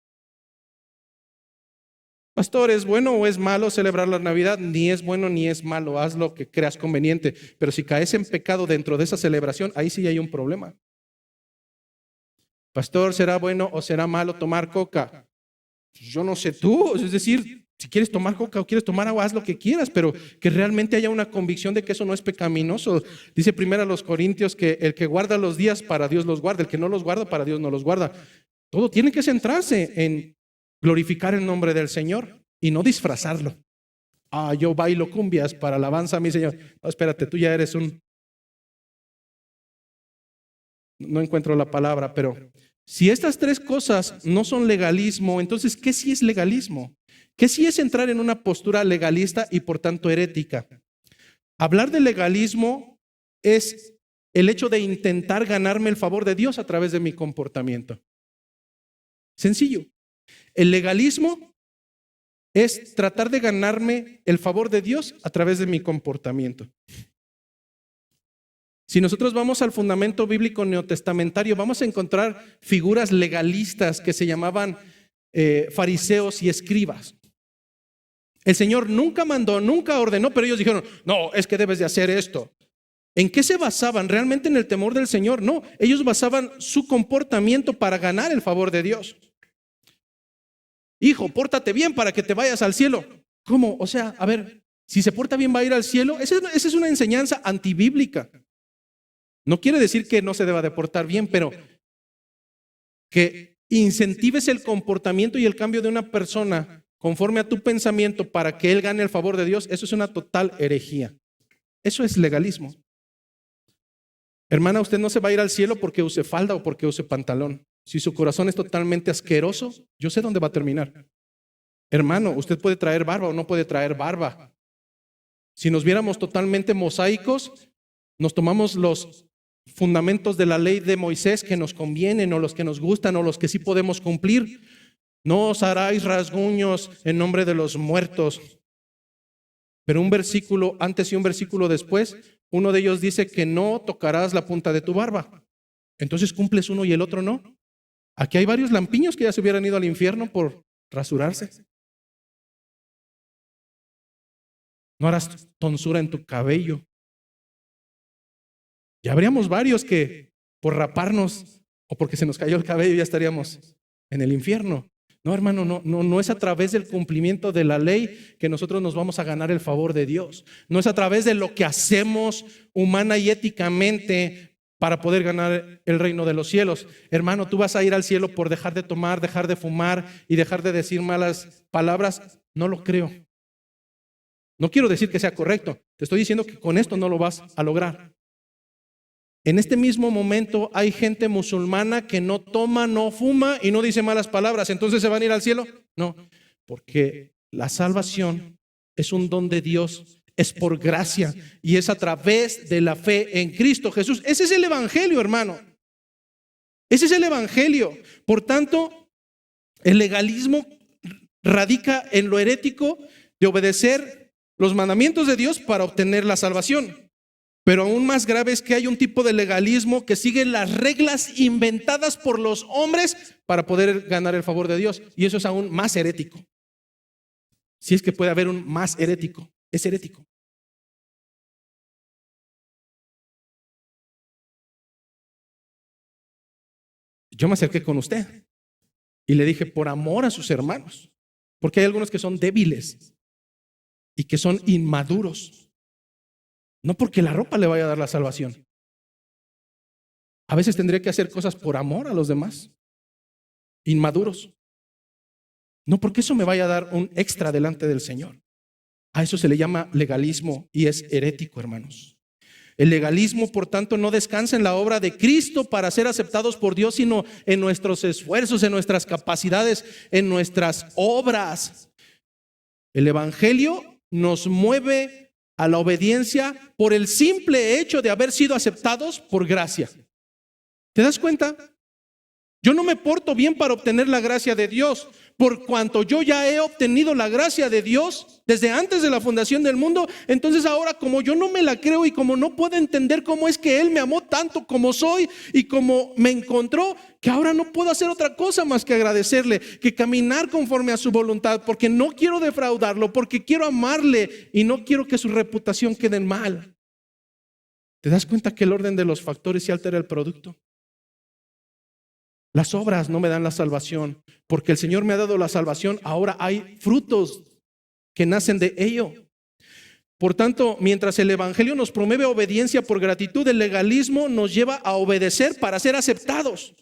Pastor, ¿es bueno o es malo celebrar la Navidad? Ni es bueno ni es malo, haz lo que creas conveniente. Pero si caes en pecado dentro de esa celebración, ahí sí hay un problema. Pastor, ¿será bueno o será malo tomar coca? Yo no sé tú, es decir, si quieres tomar coca o quieres tomar agua, haz lo que quieras, pero que realmente haya una convicción de que eso no es pecaminoso. Dice 1 Corintios que el que guarda los días, para Dios los guarda, el que no los guarda, para Dios no los guarda. Todo tiene que centrarse en glorificar el nombre del Señor y no disfrazarlo. Yo bailo cumbias para alabanza a mi Señor. No, espérate, tú ya eres no encuentro la palabra, pero si estas 3 cosas no son legalismo, entonces, ¿qué sí es legalismo? ¿Qué sí es entrar en una postura legalista y por tanto herética? Hablar de legalismo es el hecho de intentar ganarme el favor de Dios a través de mi comportamiento. Sencillo. El legalismo es tratar de ganarme el favor de Dios a través de mi comportamiento. Si nosotros vamos al fundamento bíblico neotestamentario, vamos a encontrar figuras legalistas que se llamaban fariseos y escribas. El Señor nunca mandó, nunca ordenó, pero ellos dijeron, no, es que debes de hacer esto. ¿En qué se basaban? ¿Realmente en el temor del Señor? No, ellos basaban su comportamiento para ganar el favor de Dios. hijo, pórtate bien para que te vayas al cielo. ¿Cómo? O sea, a ver, si se porta bien va a ir al cielo. Esa es una enseñanza antibíblica. No quiere decir que no se deba de portar bien, pero que incentives el comportamiento y el cambio de una persona conforme a tu pensamiento para que él gane el favor de Dios, eso es una total herejía. Eso es legalismo. Hermana, usted no se va a ir al cielo porque use falda o porque use pantalón. Si su corazón es totalmente asqueroso, yo sé dónde va a terminar. Hermano, usted puede traer barba o no puede traer barba. Si nos viéramos totalmente mosaicos, nos tomamos los fundamentos de la ley de Moisés que nos convienen o los que nos gustan o los que sí podemos cumplir. No os haráis rasguños en nombre de los muertos. Pero un versículo antes y un versículo después, uno de ellos dice que no tocarás la punta de tu barba. Entonces cumples uno y el otro no. Aquí hay varios lampiños que ya se hubieran ido al infierno por rasurarse. No harás tonsura en tu cabello. Ya habríamos varios que por raparnos o porque se nos cayó el cabello ya estaríamos en el infierno. No, hermano, no es a través del cumplimiento de la ley que nosotros nos vamos a ganar el favor de Dios. No es a través de lo que hacemos humana y éticamente para poder ganar el reino de los cielos. Hermano, tú vas a ir al cielo por dejar de tomar, dejar de fumar y dejar de decir malas palabras. No lo creo. No quiero decir que sea correcto. Te estoy diciendo que con esto no lo vas a lograr. En este mismo momento hay gente musulmana que no toma, no fuma y no dice malas palabras. ¿Entonces se van a ir al cielo? No, porque la salvación es un don de Dios, es por gracia y es a través de la fe en Cristo Jesús. Ese es el evangelio, hermano. Ese es el evangelio. Por tanto, el legalismo radica en lo herético de obedecer los mandamientos de Dios para obtener la salvación. Pero aún más grave es que hay un tipo de legalismo que sigue las reglas inventadas por los hombres para poder ganar el favor de Dios. Y eso es aún más herético. Si es que puede haber un más herético, es herético. Yo me acerqué con usted y le dije por amor a sus hermanos, porque hay algunos que son débiles y que son inmaduros. No porque la ropa le vaya a dar la salvación. A veces tendría que hacer cosas por amor a los demás. Inmaduros. No porque eso me vaya a dar un extra delante del Señor. A eso se le llama legalismo y es herético, hermanos. El legalismo, por tanto, no descansa en la obra de Cristo para ser aceptados por Dios, sino en nuestros esfuerzos, en nuestras capacidades, en nuestras obras. El evangelio nos mueve a la obediencia por el simple hecho de haber sido aceptados por gracia. ¿Te das cuenta? Yo no me porto bien para obtener la gracia de Dios, por cuanto yo ya he obtenido la gracia de Dios desde antes de la fundación del mundo. Entonces ahora, como yo no me la creo y como no puedo entender cómo es que Él me amó tanto como soy y como me encontró, que ahora no puedo hacer otra cosa más que agradecerle, que caminar conforme a su voluntad, porque no quiero defraudarlo, porque quiero amarle y no quiero que su reputación quede en mal. ¿Te das cuenta que el orden de los factores se altera el producto? Las obras no me dan la salvación, porque el Señor me ha dado la salvación. Ahora hay frutos que nacen de ello. Por tanto, mientras el evangelio nos promueve obediencia por gratitud, el legalismo nos lleva a obedecer para ser aceptados.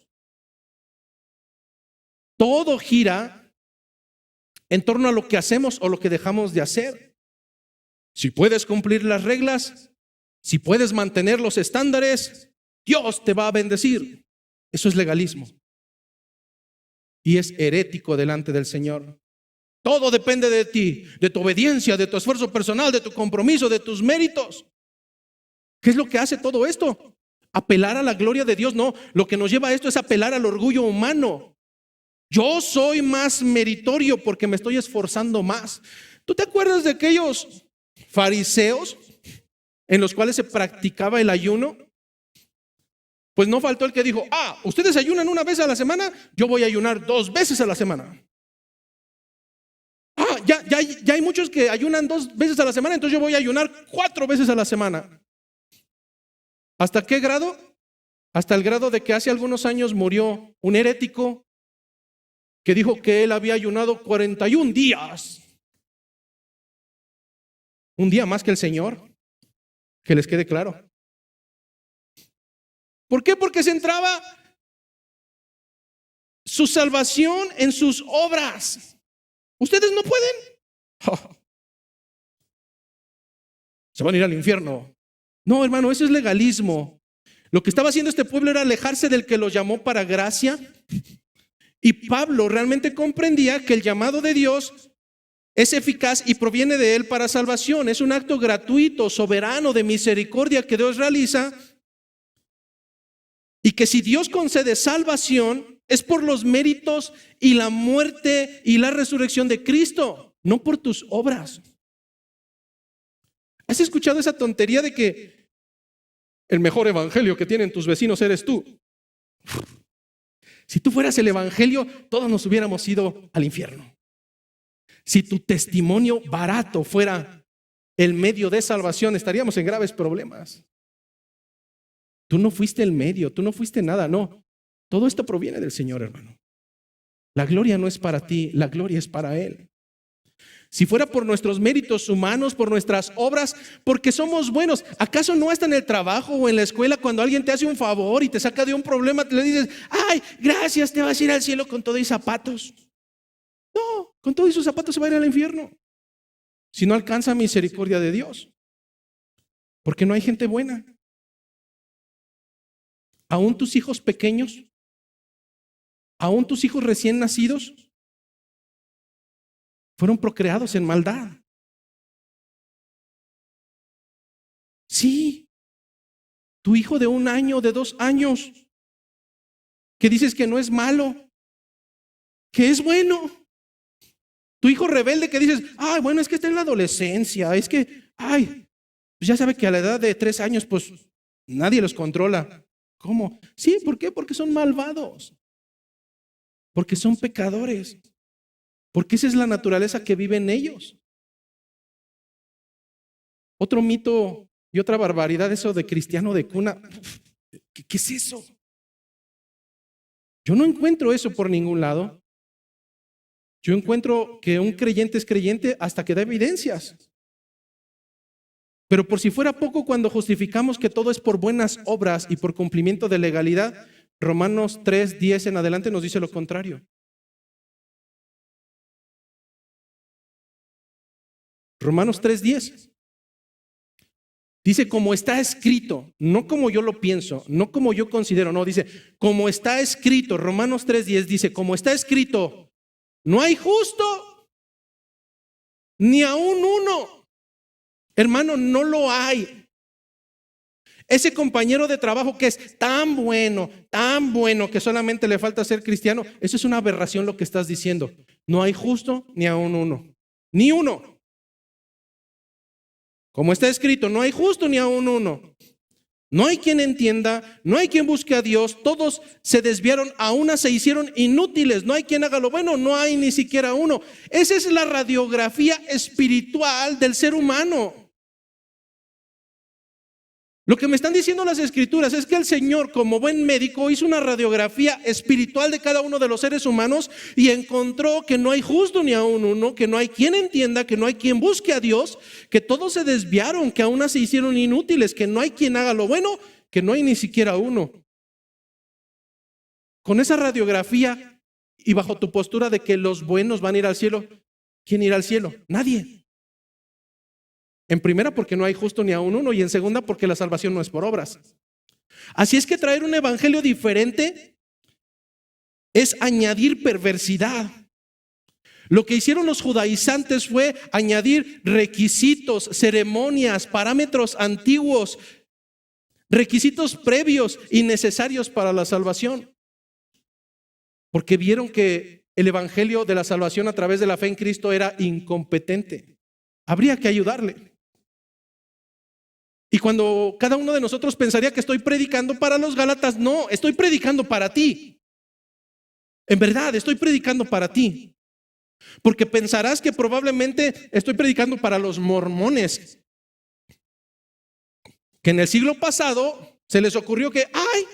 Todo gira en torno a lo que hacemos o lo que dejamos de hacer. Si puedes cumplir las reglas, si puedes mantener los estándares, Dios te va a bendecir. Eso es legalismo. Y es herético delante del Señor. Todo depende de ti, de tu obediencia, de tu esfuerzo personal, de tu compromiso, de tus méritos. ¿Qué es lo que hace todo esto? Apelar a la gloria de Dios. No, lo que nos lleva a esto es apelar al orgullo humano. Yo soy más meritorio porque me estoy esforzando más. ¿Tú te acuerdas de aquellos fariseos en los cuales se practicaba el ayuno? Pues no faltó el que dijo, ustedes ayunan una vez a la semana, yo voy a ayunar 2 veces a la semana. Ya hay muchos que ayunan 2 veces a la semana, entonces yo voy a ayunar 4 veces a la semana. ¿Hasta qué grado? Hasta el grado de que hace algunos años murió un herético que dijo que él había ayunado 41 días. Un día más que el Señor, que les quede claro. ¿Por qué? Porque centraba su salvación en sus obras. ¿Ustedes no pueden? Oh, se van a ir al infierno. No, hermano, eso es legalismo. Lo que estaba haciendo este pueblo era alejarse del que los llamó para gracia. Y Pablo realmente comprendía que el llamado de Dios es eficaz y proviene de él para salvación. Es un acto gratuito, soberano, de misericordia que Dios realiza. Y que si Dios concede salvación, es por los méritos y la muerte y la resurrección de Cristo, no por tus obras. ¿Has escuchado esa tontería de que el mejor evangelio que tienen tus vecinos eres tú? Si tú fueras el evangelio, todos nos hubiéramos ido al infierno. Si tu testimonio barato fuera el medio de salvación, estaríamos en graves problemas. Tú no fuiste el medio, tú no fuiste nada, no. Todo esto proviene del Señor, hermano. La gloria no es para ti, la gloria es para Él. Si fuera por nuestros méritos humanos, por nuestras obras, porque somos buenos, ¿acaso no hasta en el trabajo o en la escuela cuando alguien te hace un favor y te saca de un problema, te le dices, ay, gracias, te vas a ir al cielo con todo y zapatos? No, con todo y sus zapatos se va a ir al infierno. Si no alcanza misericordia de Dios. Porque no hay gente buena. Aún tus hijos pequeños, aún tus hijos recién nacidos, fueron procreados en maldad. Sí, tu hijo de 1 año, de 2 años, que dices que no es malo, que es bueno. Tu hijo rebelde que dices, ay, bueno, es que está en la adolescencia, es que, ay, pues ya sabe que a la edad de 3 años, pues nadie los controla. ¿Cómo? Sí, ¿por qué? Porque son malvados, porque son pecadores. Porque esa es la naturaleza que vive en ellos. Otro mito y otra barbaridad, eso de cristiano de cuna. ¿Qué es eso? Yo no encuentro eso por ningún lado. Yo encuentro que un creyente es creyente hasta que da evidencias. Pero por si fuera poco, cuando justificamos que todo es por buenas obras y por cumplimiento de legalidad, Romanos 3:10 en adelante nos dice lo contrario. Romanos 3:10 dice, como está escrito, no como yo lo pienso, no como yo considero, no, dice, como está escrito. Romanos 3:10 dice, como está escrito, no hay justo ni aún uno. Hermano, no lo hay. Ese compañero de trabajo que es tan bueno que solamente le falta ser cristiano, eso es una aberración lo que estás diciendo. No hay justo ni aún uno, ni uno. Como está escrito, no hay justo ni aún uno. No hay quien entienda, no hay quien busque a Dios. Todos se desviaron, a una se hicieron inútiles. No hay quien haga lo bueno, no hay ni siquiera uno. Esa es la radiografía espiritual del ser humano. Lo que me están diciendo las escrituras es que el Señor, como buen médico, hizo una radiografía espiritual de cada uno de los seres humanos y encontró que no hay justo ni aún uno, que no hay quien entienda, que no hay quien busque a Dios, que todos se desviaron, que aún se hicieron inútiles, que no hay quien haga lo bueno, que no hay ni siquiera uno. Con esa radiografía y bajo tu postura de que los buenos van a ir al cielo, ¿quién irá al cielo? Nadie. En primera, porque no hay justo ni aún uno, y en segunda, porque la salvación no es por obras. Así es que traer un evangelio diferente es añadir perversidad. Lo que hicieron los judaizantes fue añadir requisitos, ceremonias, parámetros antiguos, requisitos previos y necesarios para la salvación. Porque vieron que el evangelio de la salvación a través de la fe en Cristo era incompetente. Habría que ayudarle. Y cuando cada uno de nosotros pensaría que estoy predicando para los Gálatas, no, estoy predicando para ti. En verdad, estoy predicando para ti. Porque pensarás que probablemente estoy predicando para los mormones, que en el siglo pasado se les ocurrió que, ay,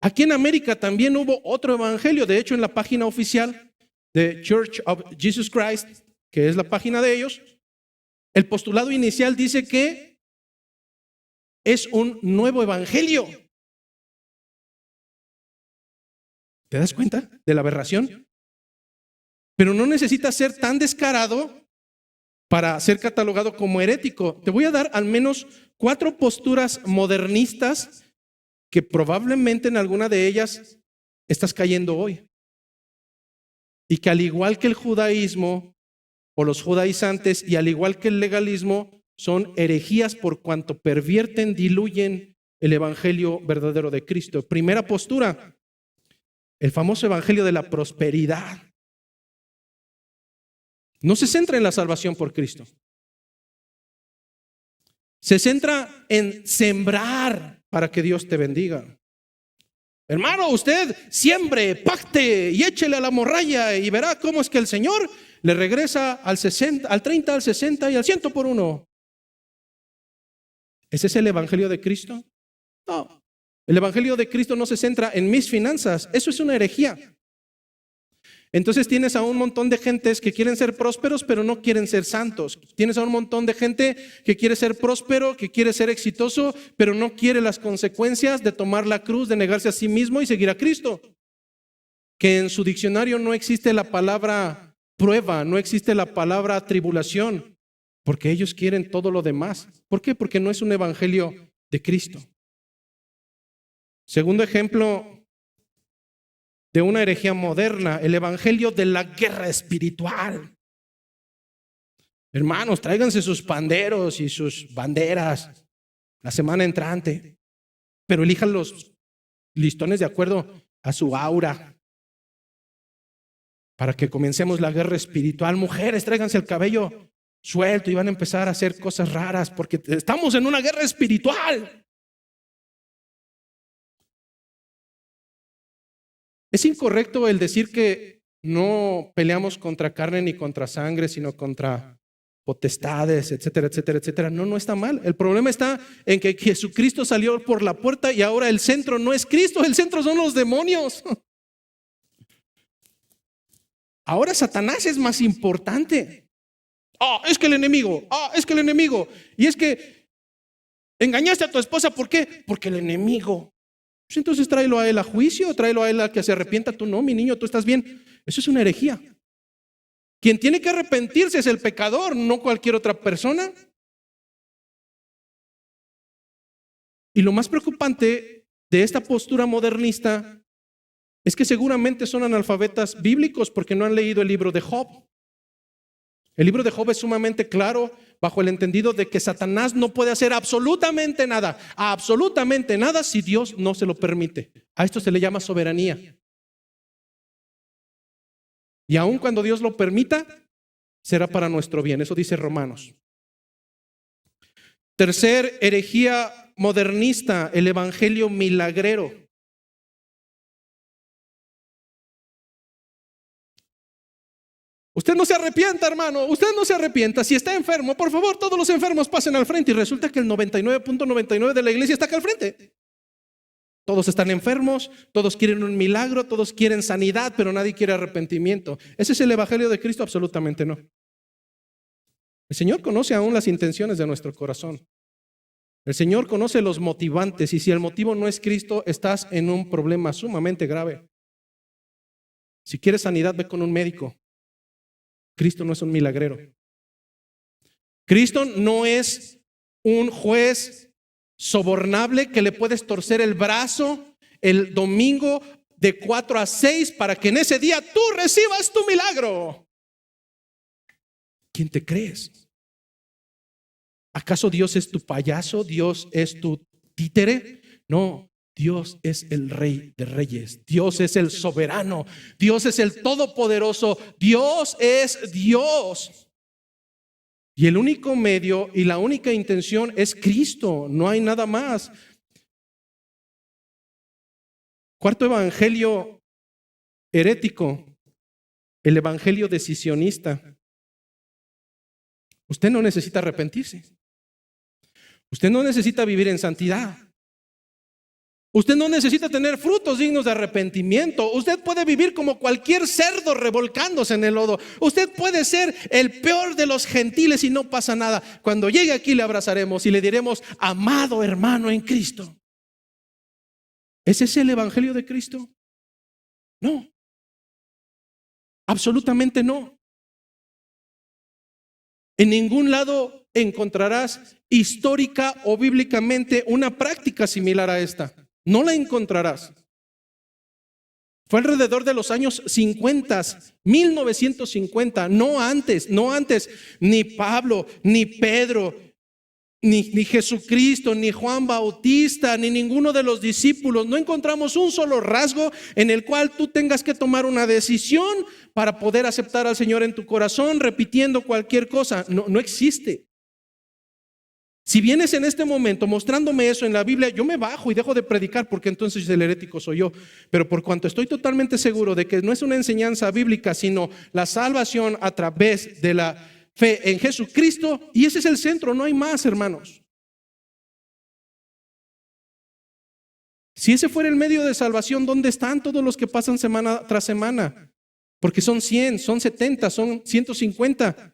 Aquí en América también hubo otro evangelio. De hecho, en la página oficial de Church of Jesus Christ, que es la página de ellos, el postulado inicial dice que es un nuevo evangelio. ¿Te das cuenta de la aberración? Pero no necesita ser tan descarado para ser catalogado como herético. Te voy a dar al menos 4 posturas modernistas que probablemente en alguna de ellas estás cayendo hoy. Y que al igual que el judaísmo o los judaizantes y al igual que el legalismo, son herejías por cuanto pervierten, diluyen el evangelio verdadero de Cristo. Primera postura, el famoso evangelio de la prosperidad. No se centra en la salvación por Cristo. Se centra en sembrar para que Dios te bendiga. Hermano, usted siembre, pacte y échele a la morralla y verá cómo es que el Señor le regresa al 60, al 30, al 60 y al 100 por uno. ¿Ese es el evangelio de Cristo? No. El evangelio de Cristo no se centra en mis finanzas. Eso es una herejía. Entonces tienes a un montón de gentes que quieren ser prósperos, pero no quieren ser santos. Tienes a un montón de gente que quiere ser próspero, que quiere ser exitoso, pero no quiere las consecuencias de tomar la cruz, de negarse a sí mismo y seguir a Cristo. Que en su diccionario no existe la palabra prueba, no existe la palabra tribulación, porque ellos quieren todo lo demás. ¿Por qué? Porque no es un evangelio de Cristo. Segundo ejemplo de una herejía moderna, el evangelio de la guerra espiritual. Hermanos, tráiganse sus panderos y sus banderas la semana entrante, pero elijan los listones de acuerdo a su aura para que comencemos la guerra espiritual. Mujeres, tráiganse el cabello suelto y van a empezar a hacer cosas raras porque estamos en una guerra espiritual. Es incorrecto el decir que no peleamos contra carne ni contra sangre, sino contra potestades, etcétera, etcétera, etcétera. No está mal. El problema está en que Jesucristo salió por la puerta y ahora el centro no es Cristo, el centro son los demonios. Ahora Satanás es más importante. Es que el enemigo, es que el enemigo. Y es que engañaste a tu esposa, ¿por qué? Porque el enemigo. Pues entonces tráelo a él a juicio, tráelo a él a que se arrepienta. Tú no, mi niño, tú estás bien. Eso es una herejía. Quien tiene que arrepentirse es el pecador, no cualquier otra persona. Y lo más preocupante de esta postura modernista es que seguramente son analfabetas bíblicos porque no han leído el libro de Job. El libro de Job es sumamente claro bajo el entendido de que Satanás no puede hacer absolutamente nada si Dios no se lo permite. A esto se le llama soberanía. Y aun cuando Dios lo permita, será para nuestro bien. Eso dice Romanos. Tercer herejía modernista, el evangelio milagrero. Usted no se arrepienta, hermano, usted no se arrepienta. Si está enfermo, por favor, todos los enfermos pasen al frente. Y resulta que el 99.99 de la iglesia está acá al frente. Todos están enfermos, todos quieren un milagro, todos quieren sanidad, pero nadie quiere arrepentimiento. ¿Ese es el evangelio de Cristo? Absolutamente no. El Señor conoce aún las intenciones de nuestro corazón. El Señor conoce los motivantes, y si el motivo no es Cristo, estás en un problema sumamente grave. Si quieres sanidad, ve con un médico. Cristo no es un milagrero. Cristo no es un juez sobornable que le puedes torcer el brazo el domingo de 4 a 6 para que en ese día tú recibas tu milagro. ¿Quién te crees? ¿Acaso Dios es tu payaso? ¿Dios es tu títere? No. Dios es el Rey de Reyes, Dios es el soberano, Dios es el todopoderoso, Dios es Dios. Y el único medio y la única intención es Cristo, no hay nada más. Cuarto evangelio herético, el evangelio decisionista. Usted no necesita arrepentirse, usted no necesita vivir en santidad. Usted no necesita tener frutos dignos de arrepentimiento. Usted puede vivir como cualquier cerdo revolcándose en el lodo. Usted puede ser el peor de los gentiles y no pasa nada. Cuando llegue aquí le abrazaremos y le diremos: amado hermano en Cristo. ¿Ese es el evangelio de Cristo? No, absolutamente no. En ningún lado encontrarás histórica o bíblicamente una práctica similar a esta. No la encontrarás. Fue alrededor de los años 50, 1950, no antes, ni Pablo, ni Pedro, ni Jesucristo, ni Juan Bautista, ni ninguno de los discípulos. No encontramos un solo rasgo en el cual tú tengas que tomar una decisión para poder aceptar al Señor en tu corazón repitiendo cualquier cosa. No existe. Si vienes en este momento mostrándome eso en la Biblia, yo me bajo y dejo de predicar, porque entonces el herético soy yo. Pero por cuanto estoy totalmente seguro de que no es una enseñanza bíblica, sino la salvación a través de la fe en Jesucristo, y ese es el centro, no hay más, hermanos. Si ese fuera el medio de salvación, ¿dónde están todos los que pasan semana tras semana? Porque son 100, son 70, son 150.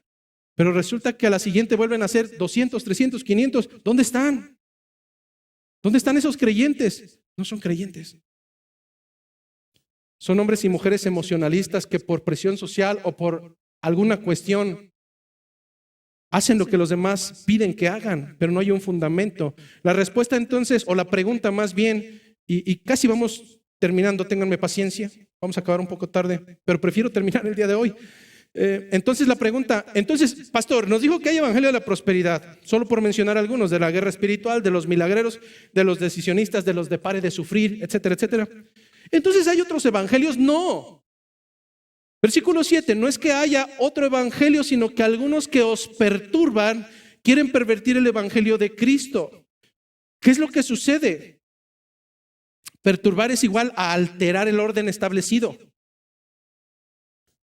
Pero resulta que a la siguiente vuelven a ser 200, 300, 500. ¿Dónde están? ¿Dónde están esos creyentes? No son creyentes. Son hombres y mujeres emocionalistas que por presión social o por alguna cuestión hacen lo que los demás piden que hagan, pero no hay un fundamento. La respuesta entonces, o la pregunta más bien, y casi vamos terminando, ténganme paciencia, vamos a acabar un poco tarde, pero prefiero terminar el día de hoy. Entonces la pregunta, pastor, nos dijo que hay evangelio de la prosperidad, solo por mencionar algunos, de la guerra espiritual, de los milagreros, de los decisionistas, de los de pare de sufrir, etcétera, etcétera. Entonces hay otros evangelios, no. Versículo 7, no es que haya otro evangelio, sino que algunos que os perturban quieren pervertir el evangelio de Cristo. ¿Qué es lo que sucede? Perturbar es igual a alterar el orden establecido.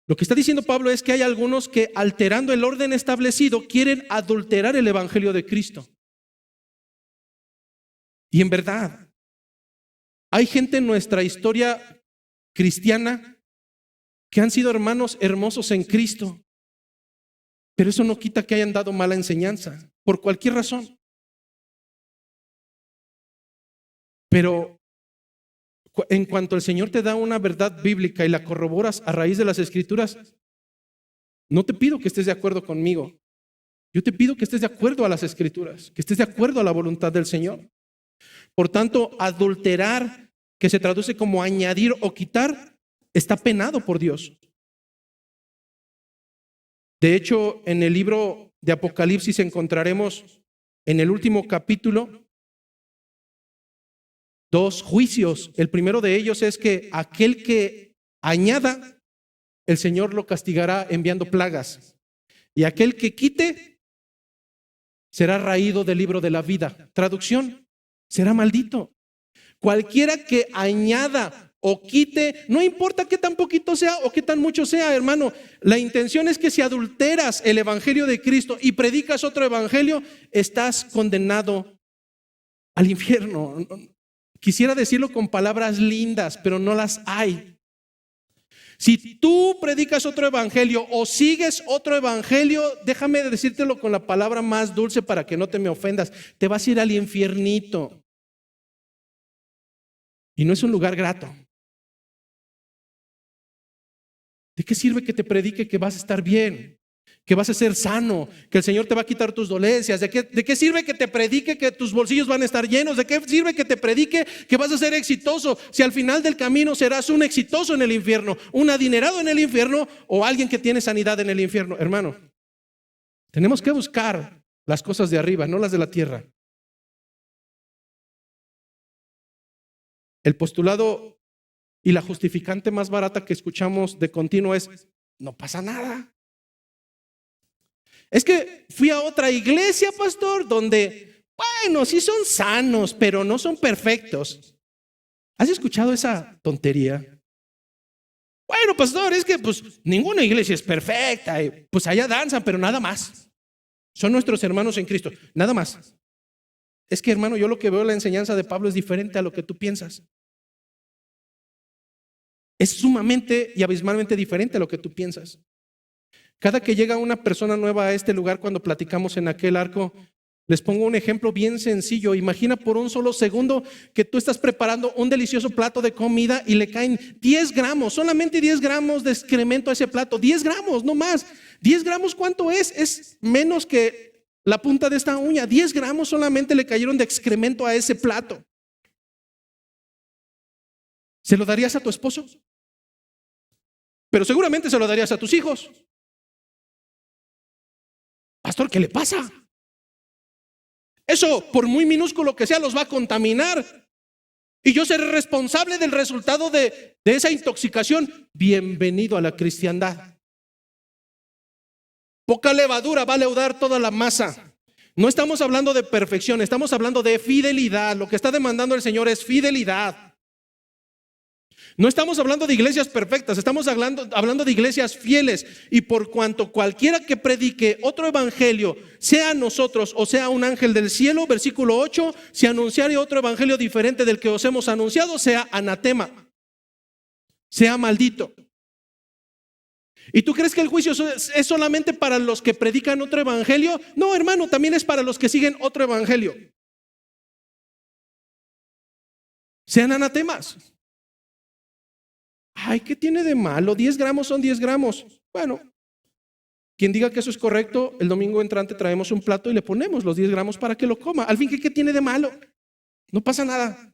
Lo que está diciendo Pablo es que hay algunos que, alterando el orden establecido, quieren adulterar el evangelio de Cristo. Y en verdad, hay gente en nuestra historia cristiana que han sido hermanos hermosos en Cristo, pero eso no quita que hayan dado mala enseñanza, por cualquier razón. Pero en cuanto el Señor te da una verdad bíblica y la corroboras a raíz de las Escrituras, no te pido que estés de acuerdo conmigo. Yo te pido que estés de acuerdo a las Escrituras, que estés de acuerdo a la voluntad del Señor. Por tanto, adulterar, que se traduce como añadir o quitar, está penado por Dios. De hecho, en el libro de Apocalipsis encontraremos en el último capítulo 2 juicios. El primero de ellos es que aquel que añada, el Señor lo castigará enviando plagas. Y aquel que quite, será raído del libro de la vida. Traducción, será maldito. Cualquiera que añada o quite, no importa qué tan poquito sea o qué tan mucho sea, hermano. La intención es que si adulteras el evangelio de Cristo y predicas otro evangelio, estás condenado al infierno. Quisiera decirlo con palabras lindas, pero no las hay. Si tú predicas otro evangelio o sigues otro evangelio, déjame decírtelo con la palabra más dulce para que no te me ofendas, te vas a ir al infiernito. Y no es un lugar grato. ¿De qué sirve que te predique que vas a estar bien? Que vas a ser sano, que el Señor te va a quitar tus dolencias. ¿De qué sirve que te predique que tus bolsillos van a estar llenos? ¿De qué sirve que te predique que vas a ser exitoso si al final del camino serás un exitoso en el infierno, un adinerado en el infierno o alguien que tiene sanidad en el infierno? Hermano, tenemos que buscar las cosas de arriba, no las de la tierra. El postulado y la justificante más barata que escuchamos de continuo es: no pasa nada. Es que fui a otra iglesia, pastor, donde, bueno, sí son sanos, pero no son perfectos. ¿Has escuchado esa tontería? Bueno, pastor, es que pues ninguna iglesia es perfecta. Pues allá danzan, pero nada más. Son nuestros hermanos en Cristo, nada más. Es que, hermano, yo lo que veo en la enseñanza de Pablo es diferente a lo que tú piensas. Es sumamente y abismalmente diferente a lo que tú piensas. Cada que llega una persona nueva a este lugar, cuando platicamos en aquel arco, les pongo un ejemplo bien sencillo. Imagina por un solo segundo que tú estás preparando un delicioso plato de comida y le caen 10 gramos, solamente 10 gramos de excremento a ese plato. 10 gramos, no más. 10 gramos, ¿cuánto es? Es menos que la punta de esta uña. 10 gramos solamente le cayeron de excremento a ese plato. ¿Se lo darías a tu esposo? Pero seguramente se lo darías a tus hijos. Pastor, ¿qué le pasa? Eso, por muy minúsculo que sea, los va a contaminar. Y yo seré responsable del resultado de esa intoxicación. Bienvenido a la cristiandad. Poca levadura va a leudar toda la masa. No estamos hablando de perfección, estamos hablando de fidelidad. Lo que está demandando el Señor es fidelidad. No estamos hablando de iglesias perfectas, estamos hablando de iglesias fieles. Y por cuanto cualquiera que predique otro evangelio, sea nosotros o sea un ángel del cielo, versículo 8, si anunciare otro evangelio diferente del que os hemos anunciado, sea anatema, sea maldito. ¿Y tú crees que el juicio es solamente para los que predican otro evangelio? No, hermano, también es para los que siguen otro evangelio. Sean anatemas. Ay, ¿qué tiene de malo? 10 gramos son 10 gramos. Bueno, quien diga que eso es correcto, el domingo entrante traemos un plato y le ponemos los 10 gramos para que lo coma. Al fin, ¿qué tiene de malo? No pasa nada.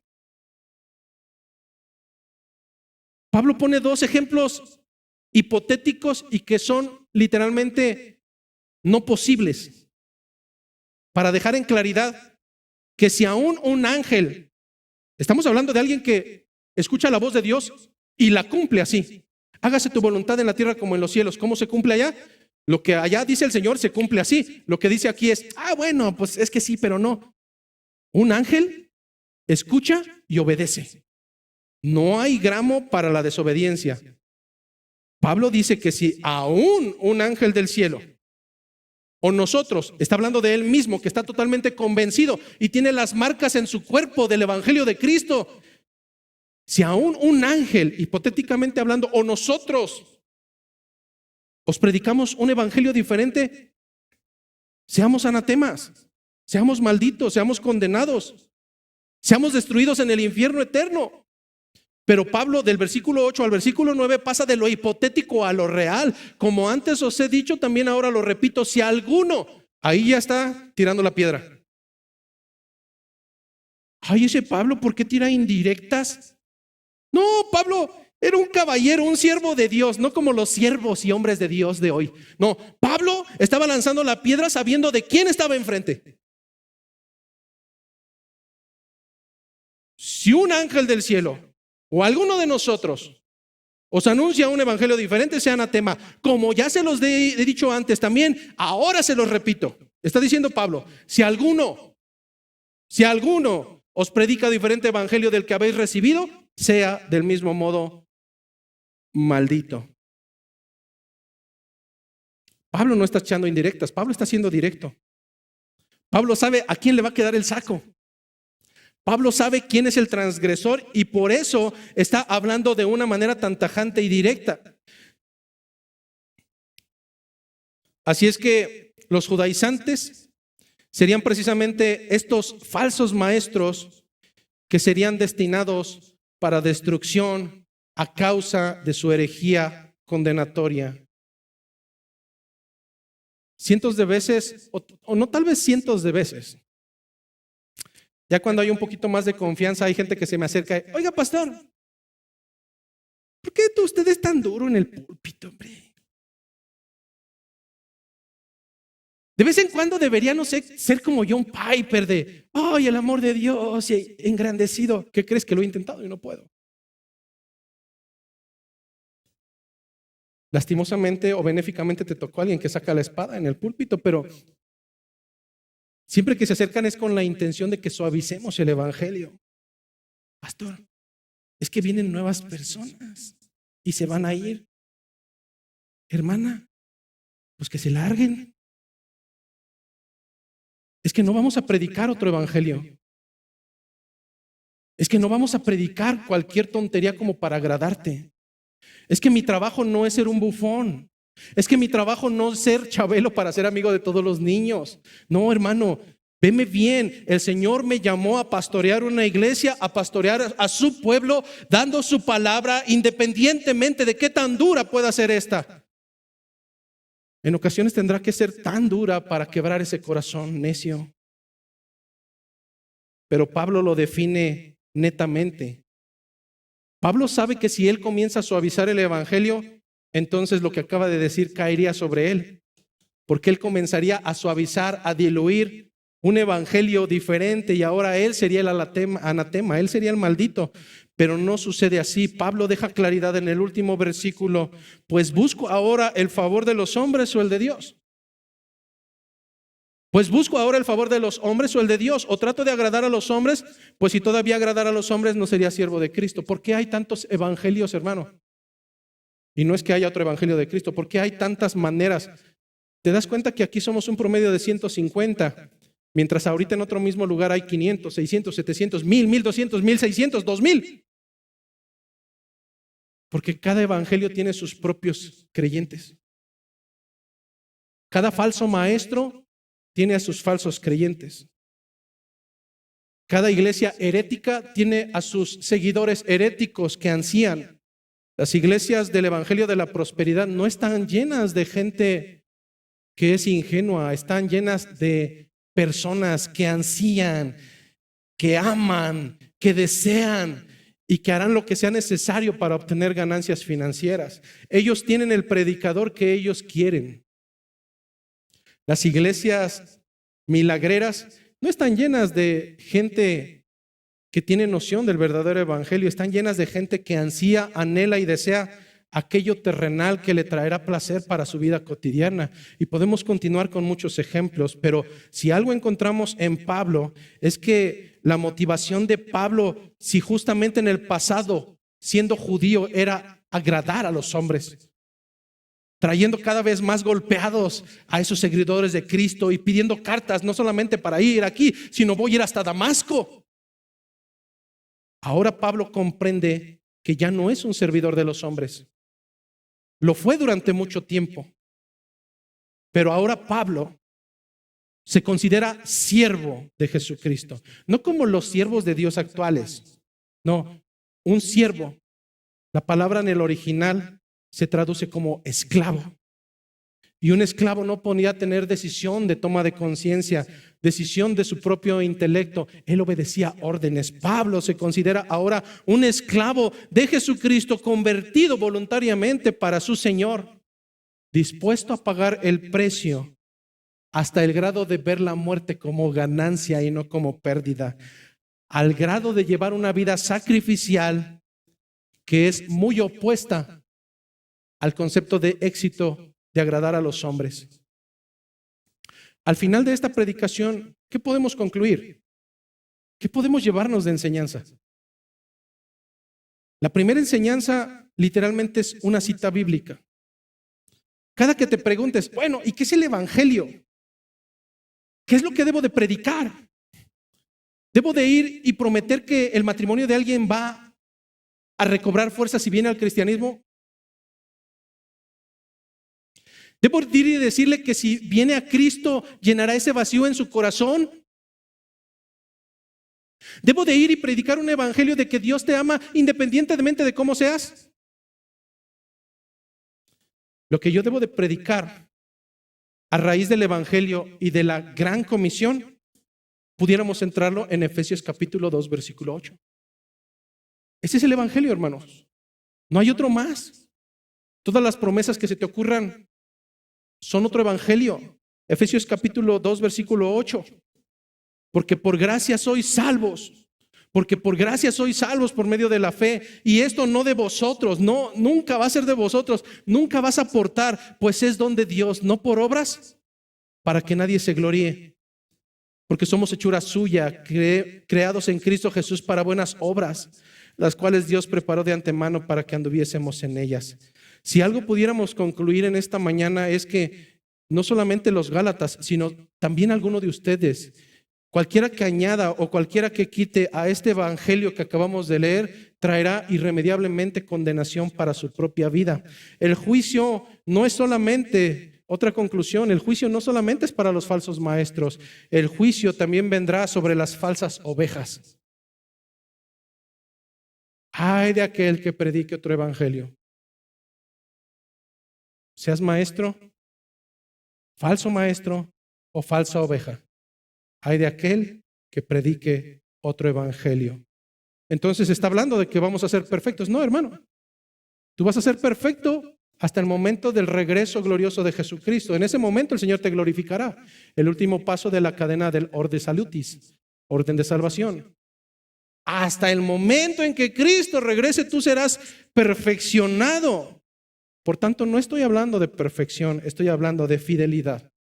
Pablo pone dos ejemplos hipotéticos y que son literalmente no posibles para dejar en claridad que si aún un ángel, estamos hablando de alguien que escucha la voz de Dios y la cumple así. Hágase tu voluntad en la tierra como en los cielos. ¿Cómo se cumple allá? Lo que allá dice el Señor se cumple así. Lo que dice aquí es, bueno, pues es que sí, pero no. Un ángel escucha y obedece. No hay gramo para la desobediencia. Pablo dice que si aún un ángel del cielo o nosotros, está hablando de él mismo que está totalmente convencido y tiene las marcas en su cuerpo del evangelio de Cristo. Si aún un ángel, hipotéticamente hablando, o nosotros os predicamos un evangelio diferente, seamos anatemas, seamos malditos, seamos condenados, seamos destruidos en el infierno eterno. Pero Pablo del versículo 8 al versículo 9 pasa de lo hipotético a lo real. Como antes os he dicho, también ahora lo repito, si alguno, ahí ya está tirando la piedra. Ay, ese Pablo, ¿por qué tira indirectas? No, Pablo era un caballero, un siervo de Dios, no como los siervos y hombres de Dios de hoy. No, Pablo estaba lanzando la piedra sabiendo de quién estaba enfrente. Si un ángel del cielo o alguno de nosotros os anuncia un evangelio diferente, sea anatema. Como ya se los he dicho antes también, ahora se los repito. Está diciendo Pablo, si alguno os predica diferente evangelio del que habéis recibido, sea del mismo modo maldito. Pablo no está echando indirectas, Pablo está siendo directo. Pablo sabe a quién le va a quedar el saco. Pablo sabe quién es el transgresor y por eso está hablando de una manera tan tajante y directa. Así es que los judaizantes serían precisamente estos falsos maestros que serían destinados para destrucción a causa de su herejía condenatoria. Cientos de veces, o no tal vez cientos de veces. Ya cuando hay un poquito más de confianza, hay gente que se me acerca y, oiga, pastor, ¿por qué usted es tan duro en el púlpito, hombre? De vez en cuando debería, no sé, ser como John Piper de, ay, el amor de Dios y engrandecido. ¿Qué crees? Que lo he intentado y no puedo. Lastimosamente o benéficamente te tocó alguien que saca la espada en el púlpito, pero siempre que se acercan es con la intención de que suavicemos el evangelio. Pastor, es que vienen nuevas personas y se van a ir. Hermana, pues que se larguen. Es que no vamos a predicar otro evangelio. Es que no vamos a predicar cualquier tontería como para agradarte. Es que mi trabajo no es ser un bufón. Es que mi trabajo no es ser Chabelo para ser amigo de todos los niños. No, hermano, veme bien. El Señor me llamó a pastorear una iglesia, a pastorear a su pueblo, dando su palabra independientemente de qué tan dura pueda ser esta. En ocasiones tendrá que ser tan dura para quebrar ese corazón necio. Pero Pablo lo define netamente. Pablo sabe que si él comienza a suavizar el evangelio, entonces lo que acaba de decir caería sobre él, porque él comenzaría a suavizar, a diluir un evangelio diferente y ahora él sería el anatema, él sería el maldito. Pero no sucede así. Pablo deja claridad en el último versículo: pues busco ahora el favor de los hombres o el de Dios. Pues busco ahora el favor de los hombres o el de Dios, o trato de agradar a los hombres, pues si todavía agradara a los hombres no sería siervo de Cristo. ¿Por qué hay tantos evangelios, hermano? Y no es que haya otro evangelio de Cristo, ¿por qué hay tantas maneras? ¿Te das cuenta que aquí somos un promedio de 150, mientras ahorita en otro mismo lugar hay 500, 600, 700, 1000, 1200, 1600, 2000? Porque cada evangelio tiene sus propios creyentes. Cada falso maestro tiene a sus falsos creyentes. Cada iglesia herética tiene a sus seguidores heréticos que ansían. Las iglesias del evangelio de la prosperidad no están llenas de gente que es ingenua, están llenas de personas que ansían, que aman, que desean y que harán lo que sea necesario para obtener ganancias financieras. Ellos tienen el predicador que ellos quieren. Las iglesias milagreras no están llenas de gente que tiene noción del verdadero evangelio, están llenas de gente que ansía, anhela y desea aquello terrenal que le traerá placer para su vida cotidiana. Y podemos continuar con muchos ejemplos, pero si algo encontramos en Pablo es que la motivación de Pablo, si justamente en el pasado, siendo judío, era agradar a los hombres, trayendo cada vez más golpeados a esos seguidores de Cristo y pidiendo cartas, no solamente para ir aquí, sino voy a ir hasta Damasco. Ahora Pablo comprende que ya no es un servidor de los hombres. Lo fue durante mucho tiempo. Pero ahora Pablo se considera siervo de Jesucristo. No como los siervos de Dios actuales. No, un siervo. La palabra en el original se traduce como esclavo. Y un esclavo no podía tener decisión de toma de conciencia, decisión de su propio intelecto. Él obedecía órdenes. Pablo se considera ahora un esclavo de Jesucristo, convertido voluntariamente para su Señor, dispuesto a pagar el precio hasta el grado de ver la muerte como ganancia y no como pérdida, al grado de llevar una vida sacrificial que es muy opuesta al concepto de éxito de agradar a los hombres. Al final de esta predicación, ¿qué podemos concluir? ¿Qué podemos llevarnos de enseñanza? La primera enseñanza literalmente es una cita bíblica. Cada que te preguntes, bueno, ¿y qué es el evangelio? ¿Qué es lo que debo de predicar? ¿Debo de ir y prometer que el matrimonio de alguien va a recobrar fuerza si viene al cristianismo? ¿Debo ir y decirle que si viene a Cristo llenará ese vacío en su corazón? ¿Debo de ir y predicar un evangelio de que Dios te ama independientemente de cómo seas? Lo que yo debo de predicar a raíz del evangelio y de la gran comisión, pudiéramos centrarlo en Efesios capítulo 2, versículo 8. Ese es el evangelio, hermanos. No hay otro más. Todas las promesas que se te ocurran son otro evangelio. Efesios capítulo 2, versículo 8. Porque por gracia sois salvos. Porque por gracia sois salvos por medio de la fe. Y esto no de vosotros. No, nunca va a ser de vosotros. Nunca vas a aportar. Pues es don de Dios, no por obras, para que nadie se gloríe. Porque somos hechura suya, creados en Cristo Jesús para buenas obras, las cuales Dios preparó de antemano para que anduviésemos en ellas. Si algo pudiéramos concluir en esta mañana es que no solamente los Gálatas, sino también alguno de ustedes. Cualquiera que añada o cualquiera que quite a este evangelio que acabamos de leer, traerá irremediablemente condenación para su propia vida. El juicio no es solamente, otra conclusión, el juicio no solamente es para los falsos maestros, el juicio también vendrá sobre las falsas ovejas. Ay de aquel que predique otro evangelio. Seas maestro, falso maestro o falsa oveja. Hay de aquel que predique otro evangelio. Entonces está hablando de que vamos a ser perfectos. No, hermano. Tú vas a ser perfecto hasta el momento del regreso glorioso de Jesucristo. En ese momento el Señor te glorificará. El último paso de la cadena del orde salutis, orden de salvación. Hasta el momento en que Cristo regrese, tú serás perfeccionado. Por tanto, no estoy hablando de perfección, estoy hablando de fidelidad.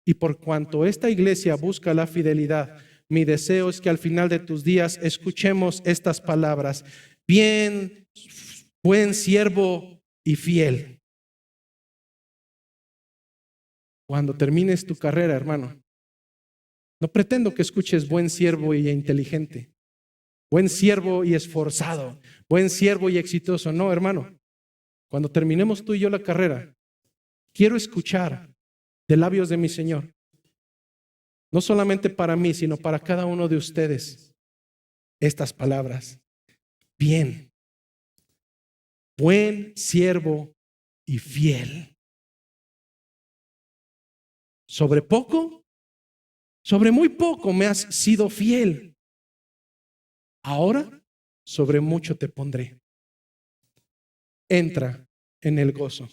Y por cuanto esta iglesia busca la fidelidad, mi deseo es que al final de tus días escuchemos estas palabras. Bien, buen siervo y fiel. Cuando termines tu carrera, hermano, no pretendo que escuches buen siervo y inteligente, buen siervo y esforzado, buen siervo y exitoso. No, hermano. Cuando terminemos tú y yo la carrera, quiero escuchar de labios de mi Señor, no solamente para mí, sino para cada uno de ustedes, estas palabras. Bien, buen siervo y fiel. Sobre poco, sobre muy poco me has sido fiel. Ahora, sobre mucho te pondré. Entra en el gozo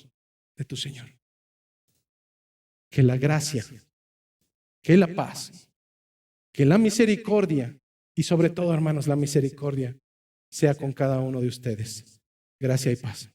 de tu Señor. Que la gracia, que la paz, que la misericordia y sobre todo, hermanos, la misericordia sea con cada uno de ustedes. Gracia y paz.